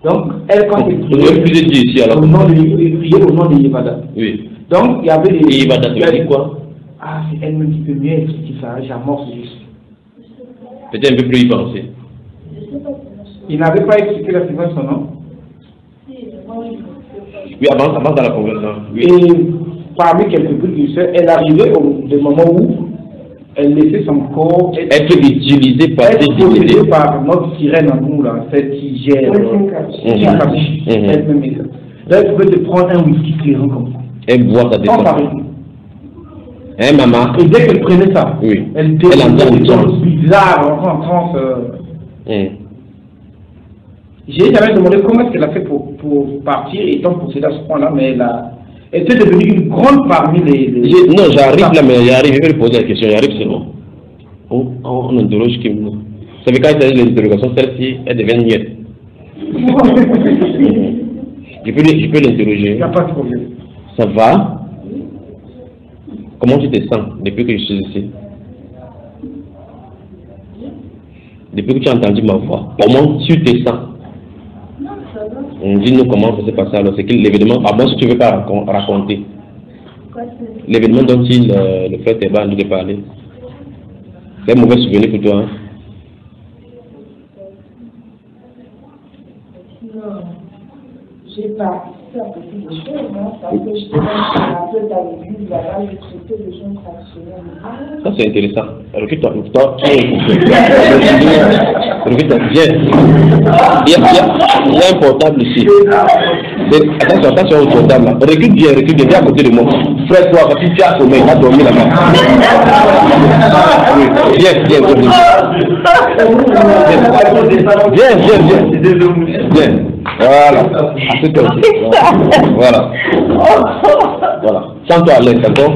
Donc, elle, quand elle priait, priait au nom de Yevada. Oui. Donc, il y avait des... Yevada, tu dis quoi? Ah, c'est elle-même qui peut mieux expliquer ça, j'amorce juste. Peut-être un peu plus y penser. Il n'avait pas expliqué la suivante son nom? Oui, avance dans la conversation. Oui. Et parmi quelques précurseurs, elle arrivait au moment où elle laissait son corps être utilisé par des divinités. Par notre sirène en nous, là, cette qui gère. Elle-même. Là, elle pouvait te prendre un whisky clairant comme ça. Elle boit sa défense. Hein, maman? Et dès qu'elle prenait ça, oui. Elle entend des choses bizarres, en transe. J'ai jamais demandé comment est-ce qu'elle a fait pour partir étant possédée à ce point-là, mais elle était devenue une grande parmi les... Non, j'arrive là, mais j'arrive, je vais lui poser la question, j'arrive c'est bon. On interroge qui nous. Vous savez, quand il s'agit des interrogations, celle-ci, elle devient niette. Je peux l'interroger. Il n'y a pas de problème. Ça va? Comment tu te sens depuis que je suis ici? Depuis que tu as entendu ma voix, comment tu te sens? Dis-nous comment ça s'est passé alors. C'est l'événement, à moins si tu ne veux pas raconter. L'événement dont le frère Théba nous a parlé. C'est un mauvais souvenir pour toi. Hein? Non, j'ai pas beaucoup de choses, non? Parce que je un peu dans l'église, là-bas, je traitais des choses traditionnelles. Ça c'est intéressant. Recule-toi, il y a un portable ici. Attention au portable là. Recule bien, viens à côté de moi. Frère, toi, quand tu as sommeil, tu as dormi là-bas. Viens. Voilà. Voilà. Sens-toi à l'aise, d'accord?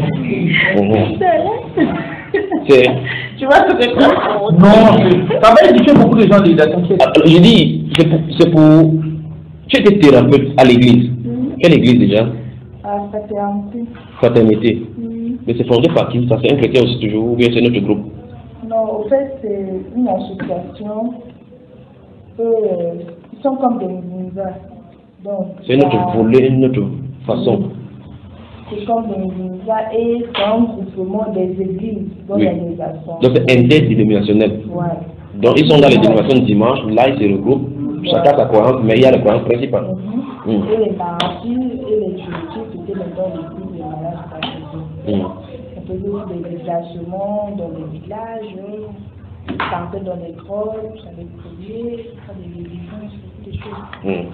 Tu vois ce que c'est? Non, ça va éduquer beaucoup de gens, t'inquiète. Je dis, c'est pour... Tu étais thérapeute à l'église. Quelle église déjà? À Fraternité. Fraternité. Mais c'est fondé par qui? Ça c'est un chrétien aussi toujours ou bien c'est notre groupe? Non, au fait c'est une association. Ils sont comme des univers. C'est notre volet, une autre façon. C'est comme des univers et c'est un groupement des églises d'organisation. Donc c'est interdénominationnel. Ouais. Donc ils sont dans les dénominations dimanche, là ils se regroupent, chacun sa croyance, mais il y a la croyance principale. Et les mardis et les jeudis, c'était le temps des des malades baptisés. On faisait aussi des déplacements dans les villages, on partait dans les grottes, j'avais prié, des délivrances, des choses.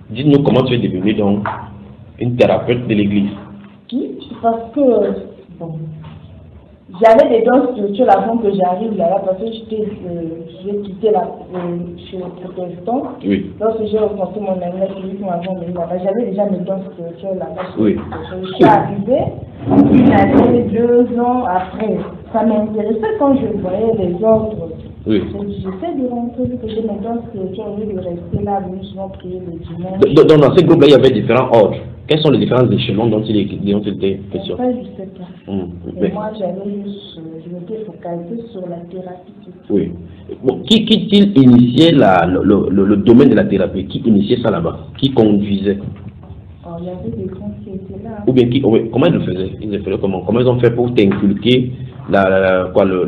Dites-nous comment tu es devenue donc une thérapeute de l'église. Parce que, bon, j'avais des dons spirituels avant que j'arrive là-bas, parce que j'ai quitté chez les protestants. Oui. Lorsque j'ai rencontré mon ami, celui qui m'a emmené là-bas, j'avais déjà mes dons spirituels là-bas. Oui. Je suis arrivée, une année, 2 ans après. Ça m'intéressait quand je voyais les ordres. Oui. J'essaie de rentrer, que j'ai mes dons spirituels, au lieu de rester là, venir souvent prier le dimanche. Donc dans ces groupes-là, il y avait différents ordres. Quels sont les différents échelons dont il était question? En fait, je ne sais pas. Mais moi, je m'étais focalisée sur la thérapie. Oui. Bon, qui initiait le domaine de la thérapie? Qui initiait ça là-bas? Qui conduisait? Il y avait des gens qui étaient là. Ou bien comment ils le faisaient? Ils le faisaient comment? Comment ils ont fait pour t'inculquer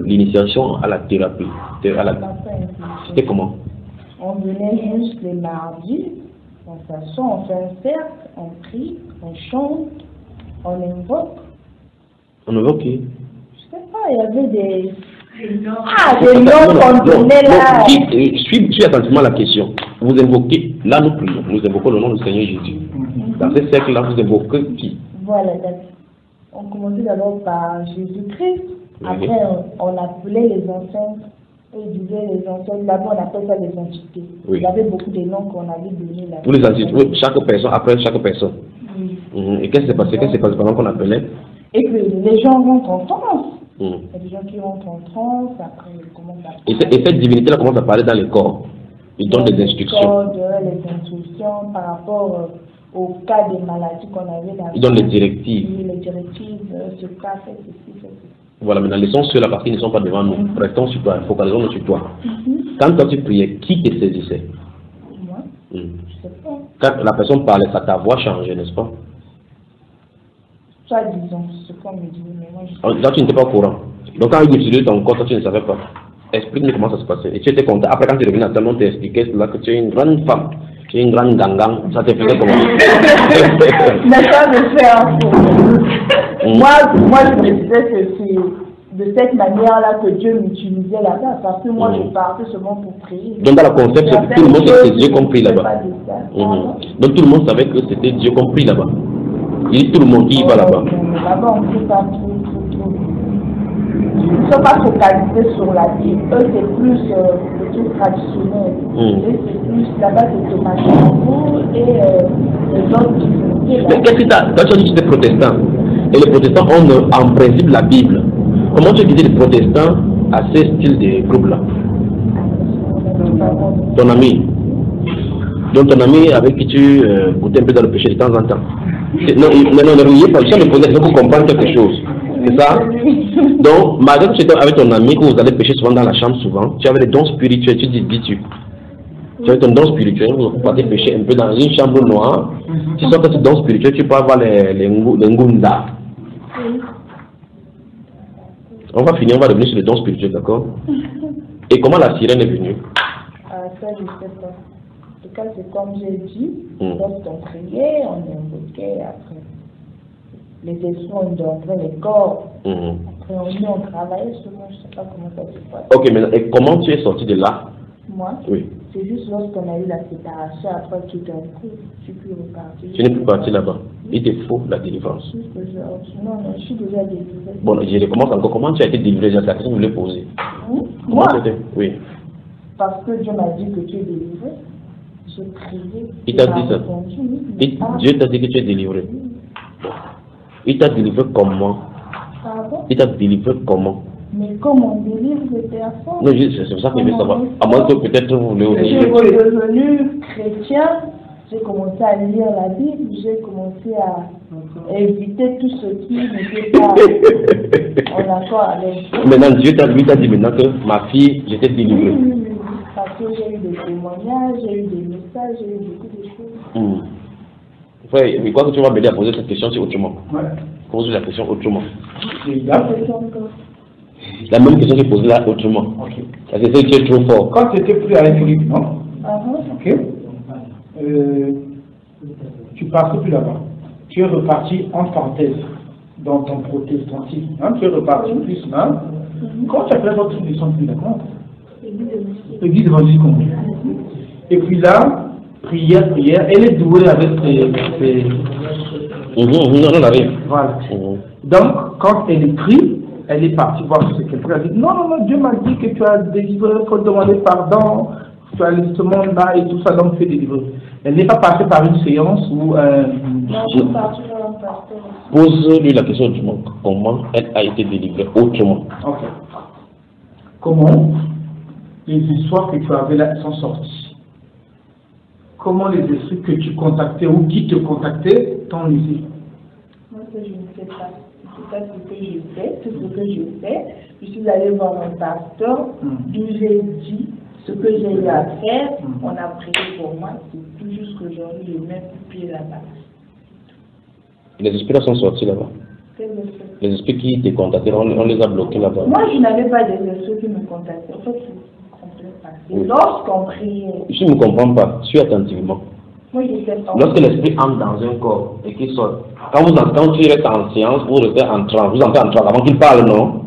l'initiation à la thérapie? C'était comment? On venait juste les mardis, on s'assoit, on fait un cercle, on prie, on chante, on invoque. On invoque qui? Je sais pas, il y avait des... des noms qu'on donnait là. Suis attentivement la question. Vous invoquez, là nous prions, nous invoquons le nom du Seigneur Jésus. Dans ce cercle-là, vous invoquez qui? Voilà, on commençait d'abord par Jésus-Christ, Après, on appelait les enceintes, ils disaient les enceintes, là-bas on appelle ça les entités. Oui. Il y avait beaucoup de noms qu'on avait donnés là. Tous les entités, oui, chaque personne, après chaque personne. Oui. Et qu'est-ce qui s'est passé? Qu'est-ce qui s'est passé pendant qu'on appelait? Et que les gens rentrent en transe. Il y a des gens qui rentrent en transe, après ils commencent à... Et cette divinité-là commence à parler dans les corps. Ils donnent des instructions. Les instructions par rapport au cas des maladies qu'on avait dans... Ils donnent les directives. Oui, les directives, ce cas, fait ceci, fait ceci. Voilà, maintenant laissons ceux-là parce qu'ils ne sont pas devant nous. Restons sur toi, focalisons-nous sur toi. Quand toi tu priais, qui te saisissait? Moi, je sais pas. Quand la personne parlait, ça ta voix changeait, n'est-ce pas? Soit disons, ce qu'on me dit, mais moi je sais pas. Là tu n'étais pas au courant. Donc quand il utilisait ton corps, toi tu ne savais pas. Explique-moi comment ça se passait. Et tu étais content. Après quand tu revenais à ta maison, tu expliquais là que tu es une grande femme. Tu es une grande gangang. Ça te faisait comment? D'accord, je fais un peu. Moi, je me disais que c'est de cette manière-là que Dieu m'utilisait là-bas, parce que moi, je partais seulement pour prier. Donc, dans la concept, tout le monde savait que c'était Dieu compris là-bas. Donc, tout le monde savait que c'était Dieu compris là-bas. Il dit tout le monde qui y va là-bas. Là-bas, on ne sait pas trop. Ils ne sont pas focalisés sur la Bible. Eux, c'est plus le truc traditionnel. Et c'est plus là-bas, c'est Thomas et les autres qui sont. Mais qu'est-ce que tu as dit que tu étais protestant? Et les protestants ont en principe la Bible. Comment tu disais les protestants à ce style de groupe-là? Ton ami. Donc ton ami avec qui tu goûtais un peu dans le péché de temps en temps. Non, ne riez pas. Je me posais pour comprendre quelque chose. C'est ça? Donc, malgré que tu étais avec ton ami, que vous allez pécher souvent dans la chambre, souvent, tu avais des dons spirituels, tu dis, tu avais ton don spirituel, vous partez pécher un peu dans une chambre noire. Tu sens que ce don spirituel, tu peux avoir les ngunda. On va finir, on va revenir sur les dons spirituels, d'accord? Et comment la sirène est venue? Ça, je ne sais pas. En tout cas, c'est comme j'ai dit, lorsqu'on priait, on invoquait après. Les esprits, on entrait les corps. Après, on travaillait souvent, je ne sais pas comment ça se passe. Ok, mais et comment tu es sorti de là? Moi? Oui. C'est juste lorsqu'on a eu la séparation, après tout d'un coup, je suis plus reparti. Tu n'es plus parti là-bas. Il te faut la délivrance. Non, je suis déjà délivré. Bon, je recommence encore. Comment tu as été délivré? C'est la question que je voulais poser. Moi? Oui. Parce que Dieu m'a dit que tu es délivré. J'ai prié. Il t'a dit ça? Dieu t'a dit que tu es délivré. Il t'a délivré comment? Pardon? Il t'a délivré comment? Mais comment on délivre les personnes? Non, c'est pour ça que je veux savoir. À moins que peut-être vous voulez aussi. Je suis redevenu chrétien, j'ai commencé à lire la Bible, j'ai commencé à éviter tout ce qui n'était pas en accord avec. Maintenant, Dieu t'a dit maintenant que ma fille, j'étais délivrée. Oui. Parce que j'ai eu des témoignages, j'ai eu des messages, j'ai eu beaucoup de choses. Frère, je crois que tu vas m'aider à poser cette question autrement. Pose la question autrement. La même question que je posais là autrement. Parce que c'est que tu es trop fort. Quand tu étais plus avec lui, non? Ok. Tu passes plus là-bas. Tu es reparti en parenthèse dans ton protestantisme. Tu es reparti plus. Comment tu appelles votre truc de son plus d'accord? L'église évangélique Congo. Et puis là, prière, elle est douée avec ses... On arrive. Voilà. Donc, quand elle prie, elle est partie voir ce qu'elle fait. Elle dit, non, Dieu m'a dit que tu as délivré, il faut demander pardon, tu as justement là et tout ça, donc tu es délivré. Elle n'est pas passée par une séance ou... Non, je suis partie par un pasteur. Pose-lui la question autrement. Comment elle a été délivrée autrement? Ok. Comment les histoires que tu avais là sont sorties? Comment les esprits que tu contactais ou qui te contactaient t'ont laissé? Moi, ça, je ne sais pas. C'est ça ce que je fais, tout ce que je fais. Je suis allée voir un pasteur, d'où j'ai dit ce que j'ai eu à faire. On a prié pour moi. C'est tout juste qu'aujourd'hui, je mets le pied là-bas. Les esprits sont sortis là-bas. Les esprits qui te contactaient, on les a bloqués là-bas. Moi, je n'avais pas des esprits qui me contactaient. En fait, je ne comprenais pas. Lorsqu'on priait. Je ne comprends pas. Suis attentivement. Moi, je sais pas. Lorsque l'esprit entre dans un corps et qu'il sort, quand tu restes en séance, vous restez en transe, vous entrez en transe avant qu'il parle, non?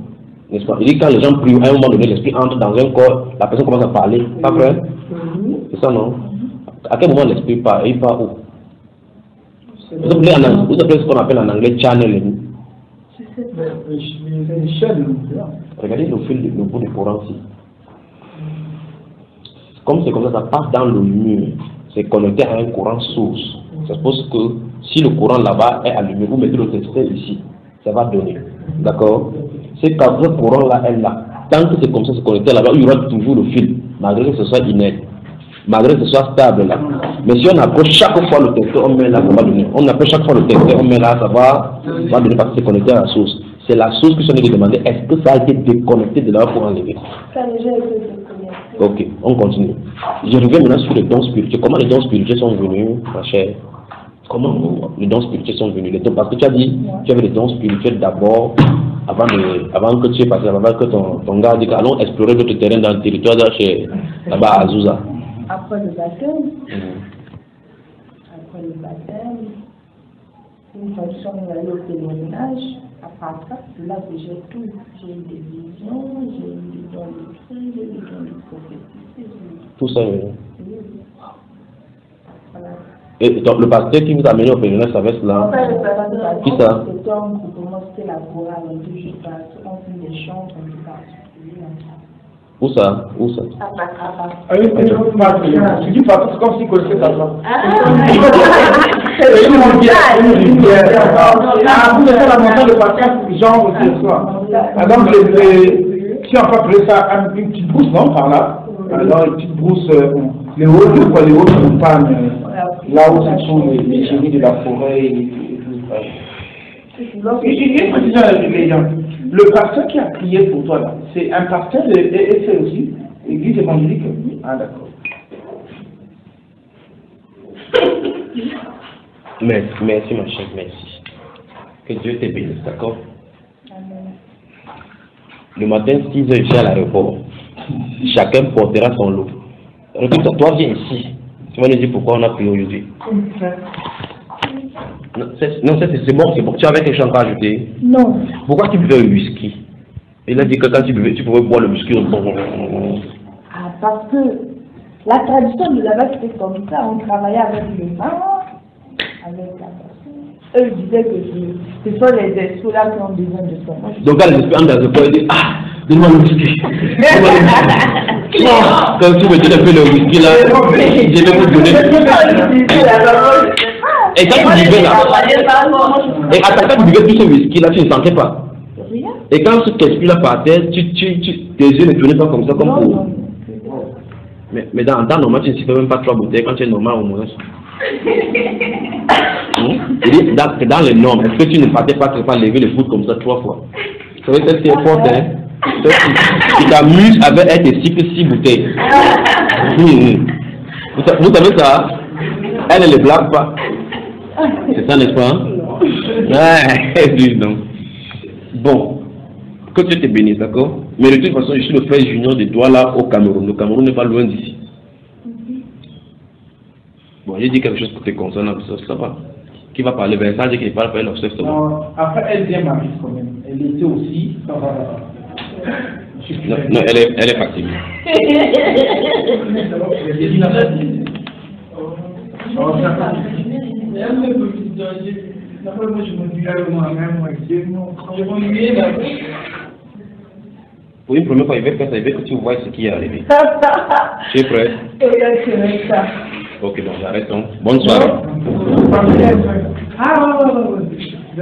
N'est-ce pas? Il dit quand les gens prient, à un moment donné, l'esprit entre dans un corps, la personne commence à parler. Pas vrai? C'est ça, non? À quel moment l'esprit part? Il part où? Vous appelez ce qu'on appelle en anglais channeling. Regardez le bout du Coran ici. Comme c'est comme ça passe dans le mur, c'est connecté à un courant source. Ça suppose que si le courant là-bas est allumé, vous mettez le testeur ici, ça va donner. D'accord? C'est quand ce courant là est là. Tant que c'est comme ça, c'est connecté là-bas, il y aura toujours le fil, malgré que ce soit inerte, malgré que ce soit stable là. Mais si on approche chaque fois le testeur, on met là, ça va donner. On approche chaque fois le testeur, on met là, ça va donner parce que c'est connecté à la source. C'est la source que je viens de demander, est-ce que ça a été déconnecté de là pour enlever? Ça a déjà été déconnecté. Ok, on continue. Je reviens maintenant sur les dons spirituels. Comment les dons spirituels sont venus, ma chère? Comment les dons spirituels sont venus? Parce que tu as dit, tu avais les dons spirituels d'abord, avant que tu aies passé, avant que ton gars dit allons explorer d'autres terrains dans le territoire là-bas à Azusa. Après le baptême, une fois que je suis allée au pèlerinage, après ça, là que j'ai tout. J'ai eu des visions, j'ai eu des dons d'écrit, j'ai eu des dons de prophétie. Tout ça, oui. Voilà. Et donc, le pasteur qui vous a amené au pèlerinage, ça va être là? Qui ça? C'était un groupement, c'était la chorale, on fait des chants, on fait particulier. Où ça? Où ça? Tu dis pas, c'est comme si tu connaissais ta femme. Vous êtes la montagne de patience, genre, c'est ça. Donc, si on peut appeler ça une petite brousse, non, par là. Alors, une petite brousse, les hautes montagnes, là où se sont les chéris de la forêt et tout. Une précision les gens. Le pasteur qui a prié pour toi, là, c'est un pasteur et c'est aussi l'église évangélique. Ah, d'accord. Merci ma chère, merci. Que Dieu te bénisse, d'accord? Le matin, 6 h, je suis à l'aéroport. Chacun portera son lot. Regarde, toi, viens ici. Tu vas nous dire pourquoi on a prié aujourd'hui. Non, c'est bon, c'est bon. Tu avais quelque chose à ajouter? Non. Pourquoi tu buvais le whisky? Il a dit que quand tu buvais, tu pouvais boire le whisky. Ah, parce que la tradition de là-bas, c'était comme ça. On travaillait avec le vin, avec la personne. Eux disaient que ce sont les esprits là qui ont besoin de ça. Donc quand les esprits entrent dans le corps, ils disent ah, donne-moi le whisky. Quand tu me donnes un peu le whisky là, je vais vous donner. Et quand tu buvais là, et à ta quand tu buvais tout ce whisky là, tu ne sentais pas. Rien. Et quand ce esprit là partait, tes yeux ne tournaient pas comme ça, comme pour. Mais dans un temps normal, tu ne siffles même pas 3 bouteilles quand tu es normal au moins. Dans les normes, est-ce que tu ne partais pas lever le foot comme ça 3 fois? Vous savez, c'est fort, hein? Tu t'amuses avec être cycle 6 bouteilles. Vous savez ça? Elle ne les blague pas. C'est ça, n'est-ce pas? Ouais, non. Bon, que Dieu te bénisse, d'accord? Mais de toute façon, je suis le frère junior de Douala au Cameroun. Le Cameroun n'est pas loin d'ici. Bon, j'ai dit quelque chose pour te concernant, ça va. Qui va parler vers ça, j'ai qu'il parle pas, elle observe ça. Non, après, elle vient Marie quand même. Elle était aussi. Ça va. Non, elle est fatiguée. Pour une première fois, il veut faire ça, il veut que tu vois ce qui est arrivé. Tu es prêt? Ok, bon, j'arrête donc. Bonne soirée.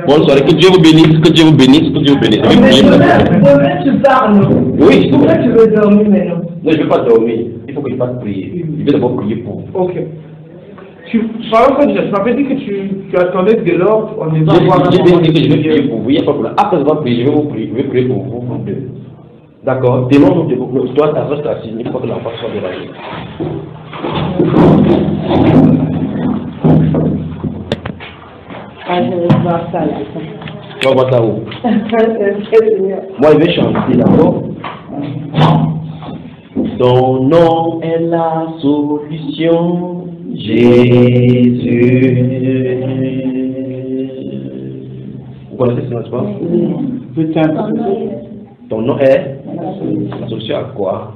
Bonne soirée, que Dieu vous bénisse, que Dieu vous bénisse, que Dieu vous bénisse. Demain, tu parles. Oui. Pourquoi tu veux dormir maintenant? Non, je ne veux pas dormir. Il faut que je fasse prier. Je vais d'abord prier pour vous. Ok. Par exemple, tu m'avais dit que tu attendais de l'ordre, on est J'ai dit que je vais prier pour vous. Il n'y a pas de problème. Après avoir prié, je vais vous prier. Je vais prier pour vous, vous deux. D'accord? Demain, toi, ta reste assise. Il faut que l'enfant soit de la vie. Ah, je vais voir ça là. Tu vas voir ça où? Moi, je vais chanter, d'accord? Ton nom est la solution, Jésus. Vous connaissez ce n'est-ce pas? Ton nom est la solution à quoi?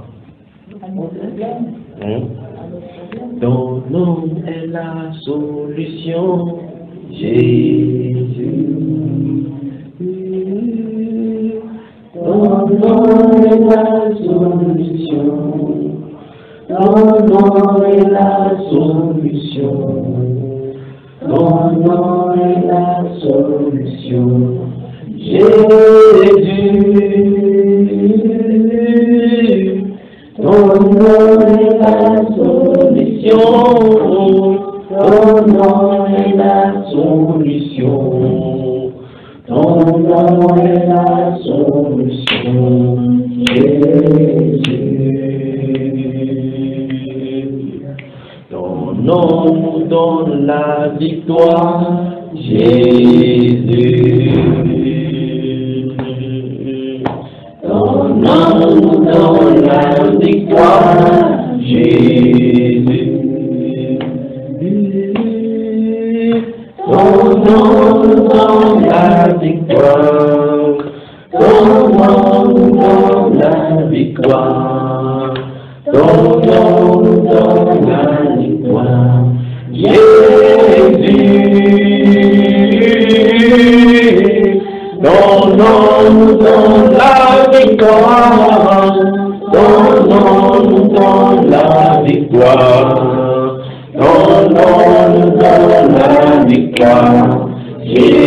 Ton nom est la solution, Jésus. nom est la solution. Ton nom est la solution. Ton nom est la solution. Jésus. Ton nom est la solution. Ton nom est la solution. Ton nom est la solution. Jésus. Ton nom nous donne la victoire. Jésus. Ton nom nous donne la victoire. Jésus. Ton nom nous donne la victoire. Ton nom nous donne la victoire. Ton nom nous donne la victoire. Jésus. Ton nom nous donne la victoire. Ton nom nous donne la victoire. Ton nom nous donne la victoire. Jésus.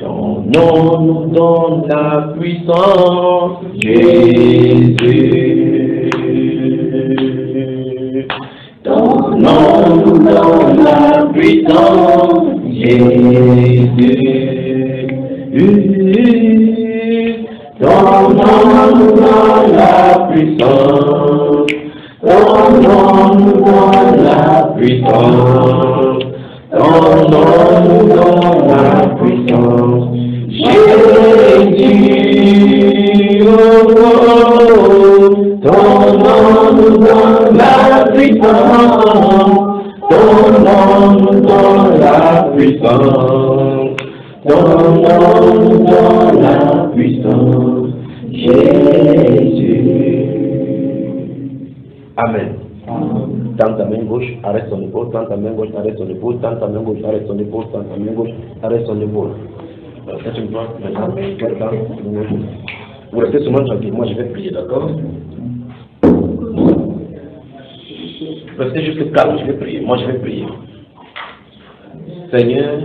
Ton nom nous donne la puissance. Jésus. Ton nom nous donne la puissance. Jésus. Ton nom nous donne la puissance. Ton nom nous donne la puissance. Ton nom nous donne la puissance. Jésus. Ton nom nous donne la puissance. Ton nom nous donne la puissance. Ton nom nous donne la puissance. Jésus. Amen. Tends ta main gauche, arrête son épaule. Tends ta main gauche, arrête son épaule. Tends ta main gauche, arrête son épaule. Tends ta main gauche, arrête son épaule. C'est une fois maintenant. Vous restez seulement tranquille. Moi, je vais prier, d'accord? Restez juste calme, je vais prier. Moi, je vais prier. Seigneur,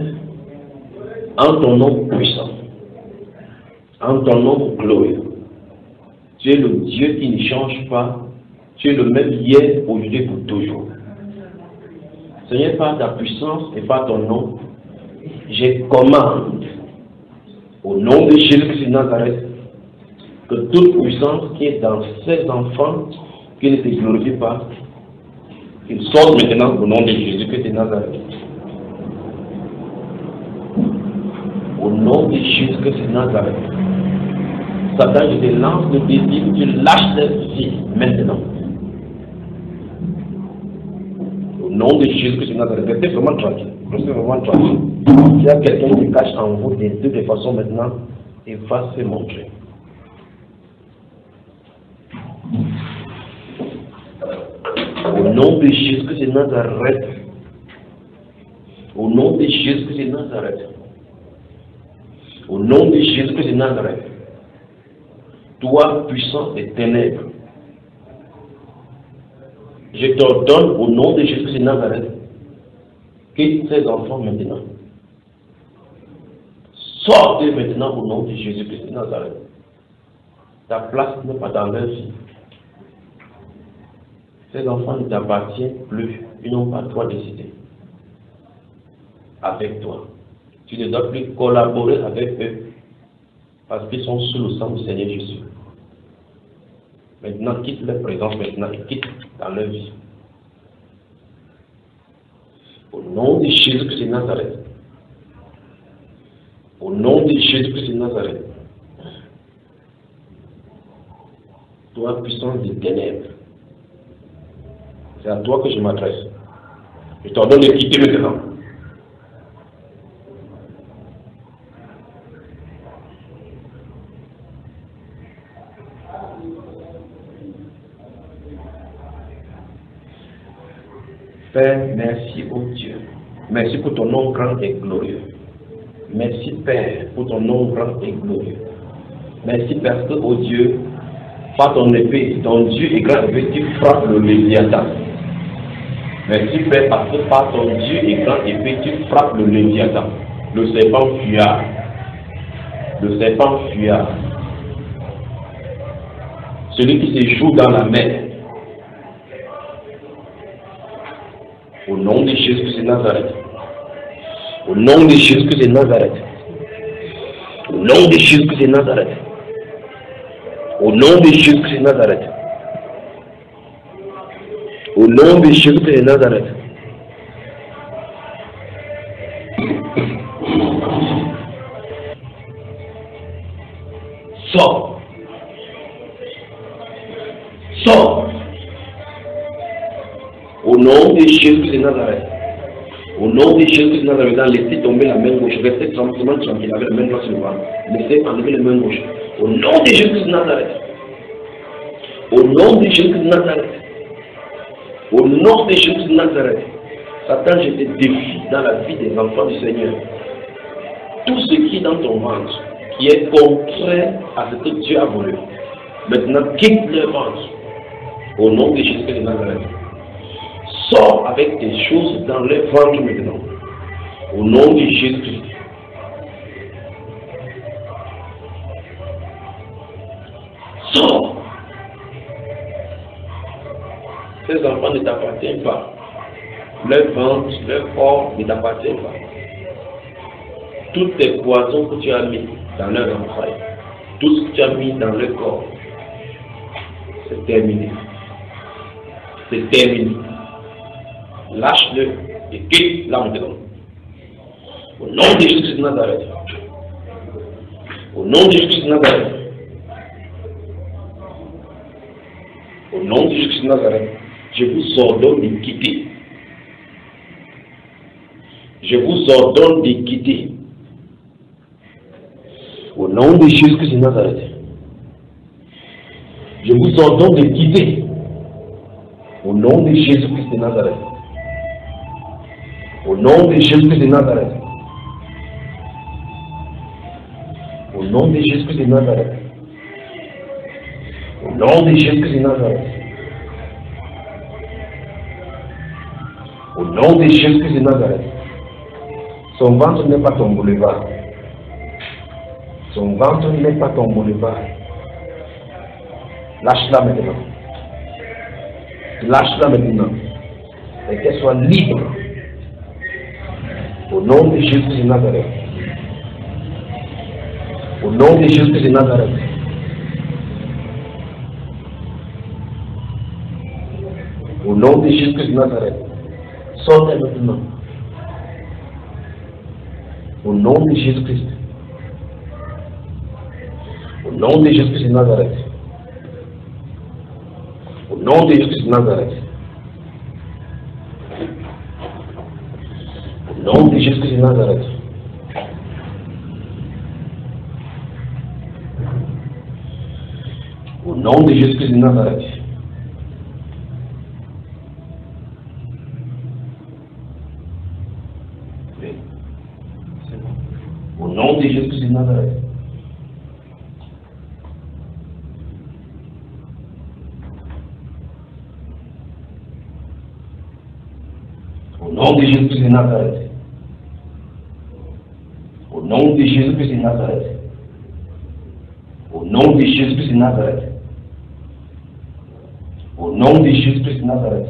en ton nom puissant, en ton nom glorieux, tu es le Dieu qui ne change pas. Tu es le même hier, aujourd'hui, pour toujours. Seigneur, par ta puissance et par ton nom, je commande, au nom de Jésus-Christ de Nazareth, que toute puissance qui est dans ces enfants, qui ne te glorifie pas, qu'il sorte maintenant au nom de Jésus-Christ de Nazareth. Au nom de Jésus-Christ de Nazareth. Satan, je te lance le défi, tu lâches cette vie maintenant. Au nom de Jésus-Christ de Nazareth, restez vraiment tranquille. Restez vraiment tranquille. S'il y a quelqu'un qui cache en vous de toutes les façons maintenant, il va se montrer. Au nom de Jésus-Christ de Nazareth. Au nom de Jésus-Christ de Nazareth. Au nom de Jésus-Christ de Nazareth. Toi, puissant des ténèbres, je t'ordonne au nom de Jésus de Nazareth, quitte ces enfants maintenant. Sortez maintenant au nom de Jésus-Christ de Nazareth. Ta place n'est pas dans leur vie. Ces enfants ne t'appartiennent plus. Ils n'ont pas toi décidé. Avec toi. Tu ne dois plus collaborer avec eux. Parce qu'ils sont sous le sang du Seigneur Jésus. Maintenant, quitte leur présence maintenant et quitte dans leur vie. Au nom de Jésus-Christ de Nazareth. Au nom de Jésus-Christ de Nazareth. Toi, puissance des ténèbres. C'est à toi que je m'adresse. Je t'ordonne de quitter maintenant. Père, merci, ô Dieu. Merci pour ton nom grand et glorieux. Merci Père pour ton nom grand et glorieux. Merci parce que, oh Dieu, par ton épée, ton Dieu est grand épée, tu frappes le Léviathan. Merci Père parce que par ton Dieu est grand épée, tu frappes le Léviathan. Le serpent fuyard. Le serpent fuyard. Celui qui s'échoue dans la mer. Au nom de Jésus-Christ de Nazareth. Au nom de Jésus-Christ de Nazareth. Au nom de Jésus-Christ de Nazareth. Au nom de Jésus-Christ de Nazareth. Au nom de Jésus-Christ de Nazareth. Sors. Sors. Au nom de Jésus-Christ de Nazareth. Au nom de Jésus-Christ de Nazareth, laissez tomber la main gauche. Restez tranquillement tranquille avec la main droite sur le ventre. Laissez enlever la main gauche. Au nom de Jésus-Christ de Nazareth. Au nom de Jésus-Christ de Nazareth. Au nom de Jésus-Christ de Nazareth. Satan, je te défie dans la vie des enfants du Seigneur. Tout ce qui est dans ton ventre, qui est contraire à ce que Dieu a voulu, maintenant quitte le ventre. Au nom de Jésus-Christ de Nazareth. Sors avec tes choses dans le ventre maintenant. Au nom de Jésus-Christ. Sors. Ces enfants ne t'appartiennent pas. Leur ventre, leur corps ne t'appartient pas. Toutes tes poisons que tu as mis dans leur entraille, tout ce que tu as mis dans leur corps, c'est terminé. C'est terminé. Lâche-le et quitte là maintenant. Au nom de Jésus de Nazareth. Au nom de Jésus de Nazareth. Au nom de Jésus de Nazareth, je vous ordonne de quitter. Je vous ordonne de quitter. Au nom de Jésus de Nazareth. Je vous ordonne de quitter. Au nom de Jésus-Christ de Nazareth. Au nom de Jésus-Christ de Nazareth. Au nom de Jésus-Christ de Nazareth. Au nom de Jésus-Christ de Nazareth. Au nom de Jésus-Christ de Nazareth. Son ventre n'est pas ton boulevard. Son ventre n'est pas ton boulevard. Lâche-la maintenant. Lâche-la maintenant. Et qu'elle soit libre. Au nom de Jésus de Nazareth. Au nom de Jésus de Nazareth. Au nom de Jésus de Nazareth. Sortez maintenant. Au nom de Jésus-Christ. Au nom de Jésus de Nazareth. Au nom de Jésus de Nazareth. Au nom de Jésus de Nazareth. Au nom de Jésus de Nazareth. Au nom de Jésus de Nazareth. Au nom de Jésus de Nazareth. Au nom de Jésus de Nazareth. Au nom de Jésus de Nazareth. Au nom de Jésus de Nazareth.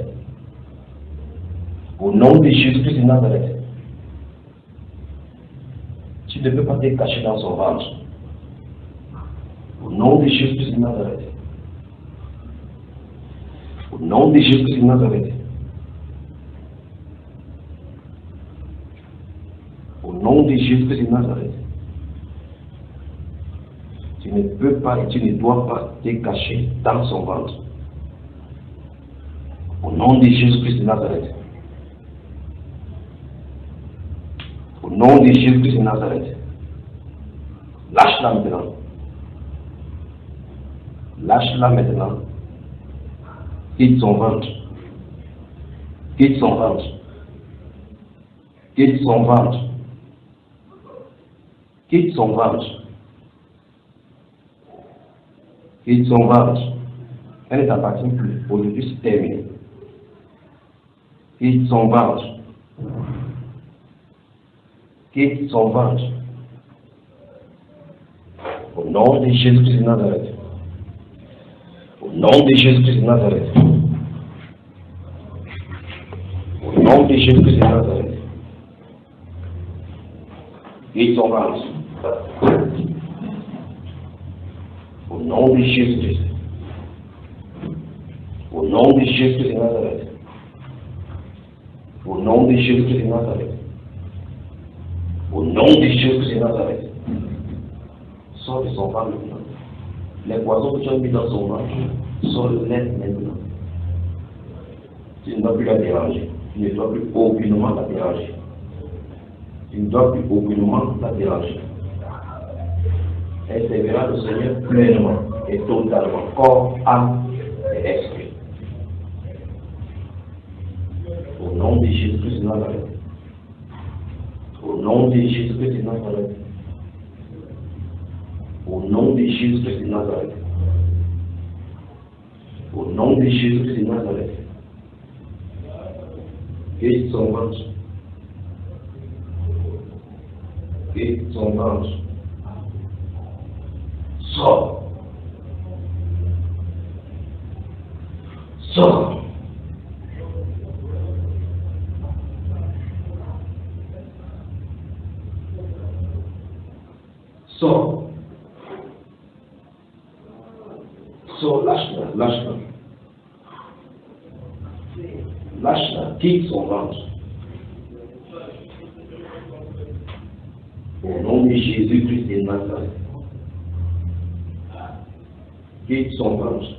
Au nom de Jésus de Nazareth. Tu ne peux pas te cacher dans son ventre. Au nom de Jésus de Nazareth. Au nom de Jésus de Nazareth. Au nom de Jésus de Nazareth. Tu ne peux pas et tu ne dois pas te cacher dans son ventre. Au nom de Jésus-Christ de Nazareth. Au nom de Jésus-Christ de Nazareth. Lâche-la maintenant. Lâche-la maintenant. Quitte son ventre. Quitte son ventre. Quitte son ventre. Quitte son ventre. Quitte son ventre. Elle ne t'appartient plus. Aujourd'hui, c'est terminé. Quitte son ventre. Quitte son ventre. Au nom de Jésus-Christ de Nazareth. Au nom de Jésus-Christ de Nazareth. Au nom de Jésus-Christ de Nazareth. Quitte son ventre. Au nom de Jésus-Christ. Au nom de Jésus-Christ de Nazareth. Au nom de Jésus-Christ de Nazareth. Au nom de Jésus-Christ de Nazareth. Sors de son ventre maintenant. Les poisons que tu as mis dans son ventre, sors-les maintenant. Tu ne dois plus la déranger. Tu ne dois plus aucunement la déranger. Tu ne dois plus aucunement la déranger. Elle servira le Seigneur pleinement et totalement, corps, âme et esprit. Au nom de Jésus-Christ de Nazareth. Au nom de Jésus-Christ de Nazareth. Au nom de Jésus-Christ de Nazareth. Au nom de Jésus-Christ de Nazareth. Quitte son ventre. Quitte son ventre. Sors. Sors. Sors. Sors, lâche-la, lâche-la. Lâche-la, quitte son ventre. Au nom de Jésus-Christ de Nazareth. Quitte son ventre.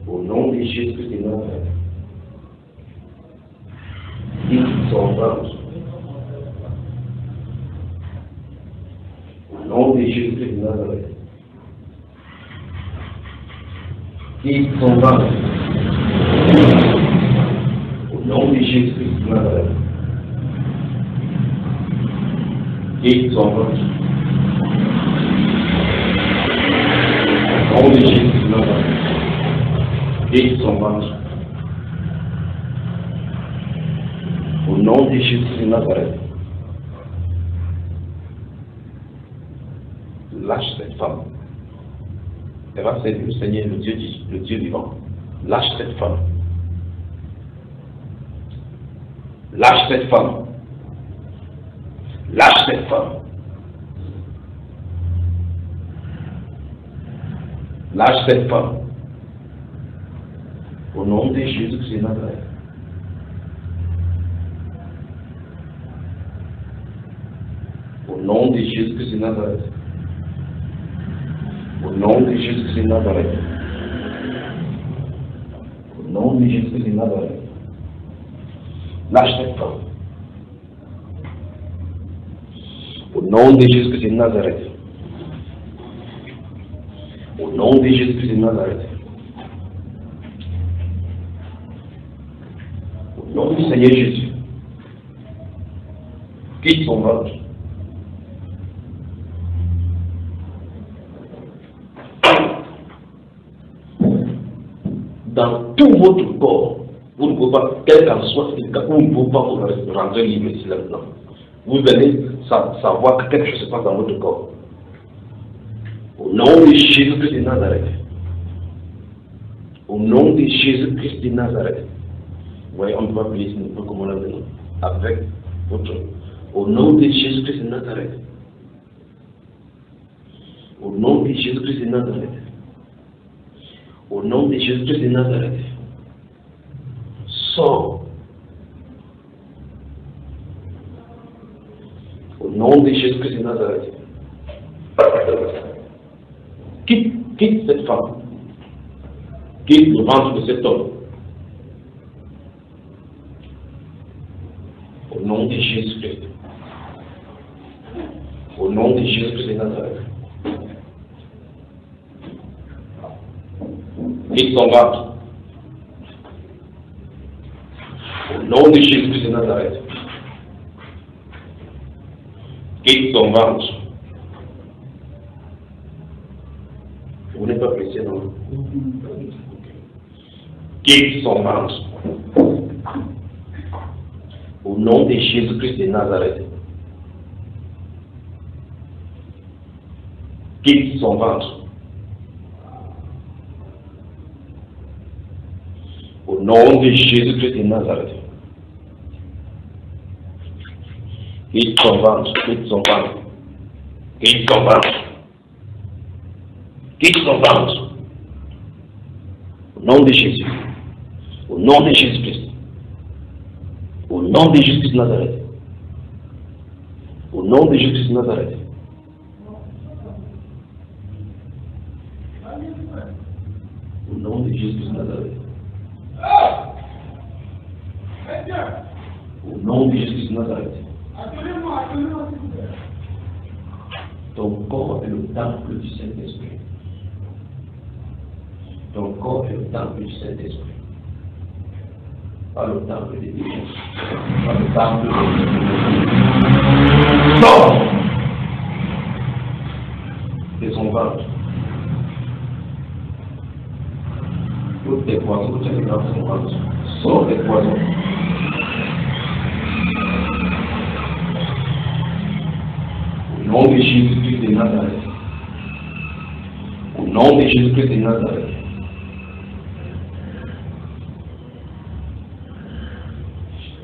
Au nom de Jésus-Christ de Nazareth. Quitte son ventre. Au nom de Jésus-Christ de Nazareth. Quitte son ventre. Au nom de Jésus-Christ de Nazareth. Quitte son ventre. Au nom de Jésus-Christ de Nazareth. Quitte son ventre. Au nom de Jésus de Nazareth. Lâche cette femme. Elle va servir le Seigneur, le Dieu vivant. Lâche cette femme. Lâche cette femme. Lâche cette femme. Lâche cette femme. Au nom de Jésus-Christ de Nazareth. Au nom de Jésus-Christ de Nazareth. Au nom de Jésus-Christ de Nazareth. Au nom de Jésus-Christ de Nazareth. Lâche cette femme. Au nom de Jésus-Christ de Nazareth. Au nom de Jésus-Christ de Nazareth. Au nom du Seigneur Jésus. Quitte son ventre. Dans tout votre corps, vous ne pouvez pas, quel qu'en soit ce cas, vous ne pouvez pas vous rentrer libre ici là-dedans. Vous allez savoir que quelque chose se passe dans votre corps. Au nom de Jésus-Christ de Nazareth. Au nom de Jésus-Christ de Nazareth. Vous voyez, on ne peut pas prier sinon comme on l'a dit. Avec votre. Au nom de Jésus-Christ de Nazareth. Au nom de Jésus-Christ de Nazareth. Au nom de Jésus-Christ de Nazareth. Sors. Au nom de Jésus-Christ de Nazareth. Quitte cette femme. Quitte le ventre de cet homme. Au nom de Jésus-Christ. Au nom de Jésus-Christ de Nazareth. Quitte son ventre. Au nom de Jésus-Christ de Nazareth. Quitte son ventre. Vous n'êtes pas pressé, non? Quitte son ventre. Au nom de Jésus-Christ de Nazareth. Quitte son ventre. Au nom de Jésus-Christ de Nazareth. Quitte son ventre, quitte son ventre. Quitte son ventre. Quitte son ventre. Au nom de Jésus. Au nom de Jésus-Christ. Au nom de Jésus-Christ de Nazareth. Au nom de Jésus-Christ de Nazareth. Au nom de Jésus-Christ de Nazareth. Au nom de Jésus-Christ de Nazareth. Ton corps est le temple du Saint-Esprit. Ton corps est le temple du Saint-Esprit. Pas le temple des démons. Pas le temple de... Sors de son ventre. Toutes tes poisons que tu as dans son ventre. Sors des poisons. Au nom de Jésus-Christ de Nazareth. Au nom de Jésus-Christ de Nazareth.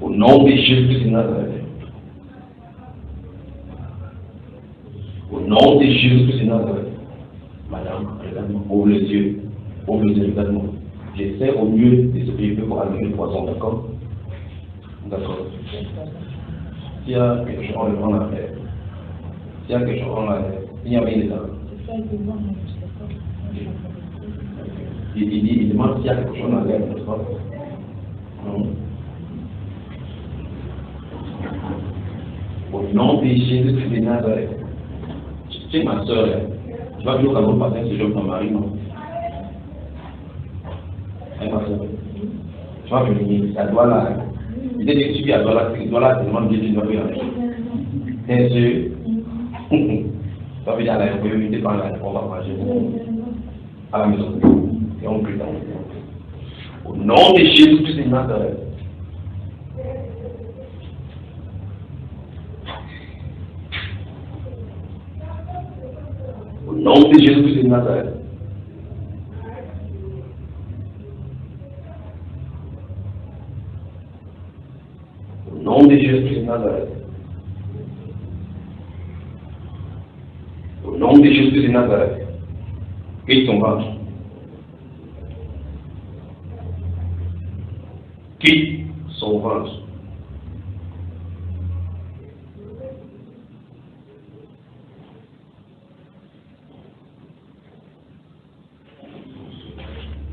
Au nom de Jésus-Christ de Nazareth. Au nom de Jésus-Christ de Nazareth. Madame, regarde-moi, ouvre les yeux. Ouvre les yeux, regarde-moi. J'essaie au mieux de se préoccuper pour allumer le poison, d'accord? D'accord. S'il y a quelque chose, on le prend la terre. S'il y a quelque chose, on la terre. Il n'y a rien dedans. Il demande s'il y a quelque chose dans l'air, n'est-ce pas? Non. Au nom de Jésus-Christ de Nazareth. Tu es ma soeur, tu vas venir au Cameroun matin si je veux ton mari, non? Ma soeur. Tu vas venir, ça doit là. Il est dit que tu vis à Douala, tu demandes Dieu, tu dois venir avec. T'es sûr? Tu vas venir à la communauté par là, on va manger. À la maison. Et on prie dans le nom. Au nom de Jésus-Christ de Nazareth. Au nom de Jésus-Christ de Nazareth. Au nom de Jésus-Christ de Nazareth. Au nom de Jésus-Christ de Nazareth. Quitte ton ventre. Quitte son ventre.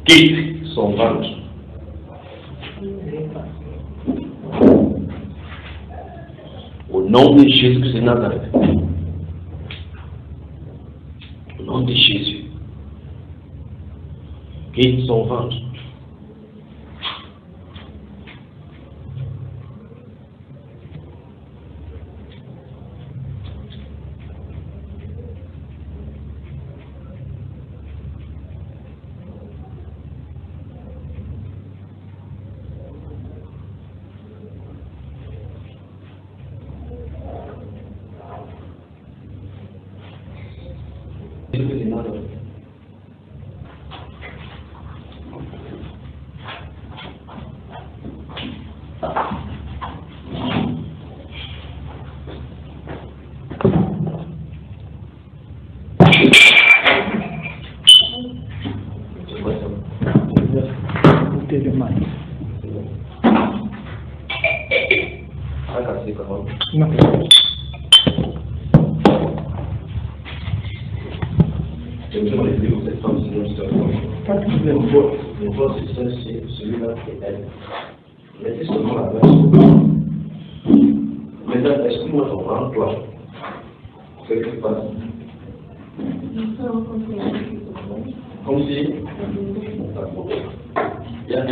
Quitte son ventre. Au nom de Jésus-Christ de Nazareth. Au nom de Jésus. Quitte son ventre. C'est celui-là qui est elle. Mettez seulement la main sur le. Maintenant, explique-moi ton ventre, toi. Qu'est-ce qui se passe? Comme si. Il y a un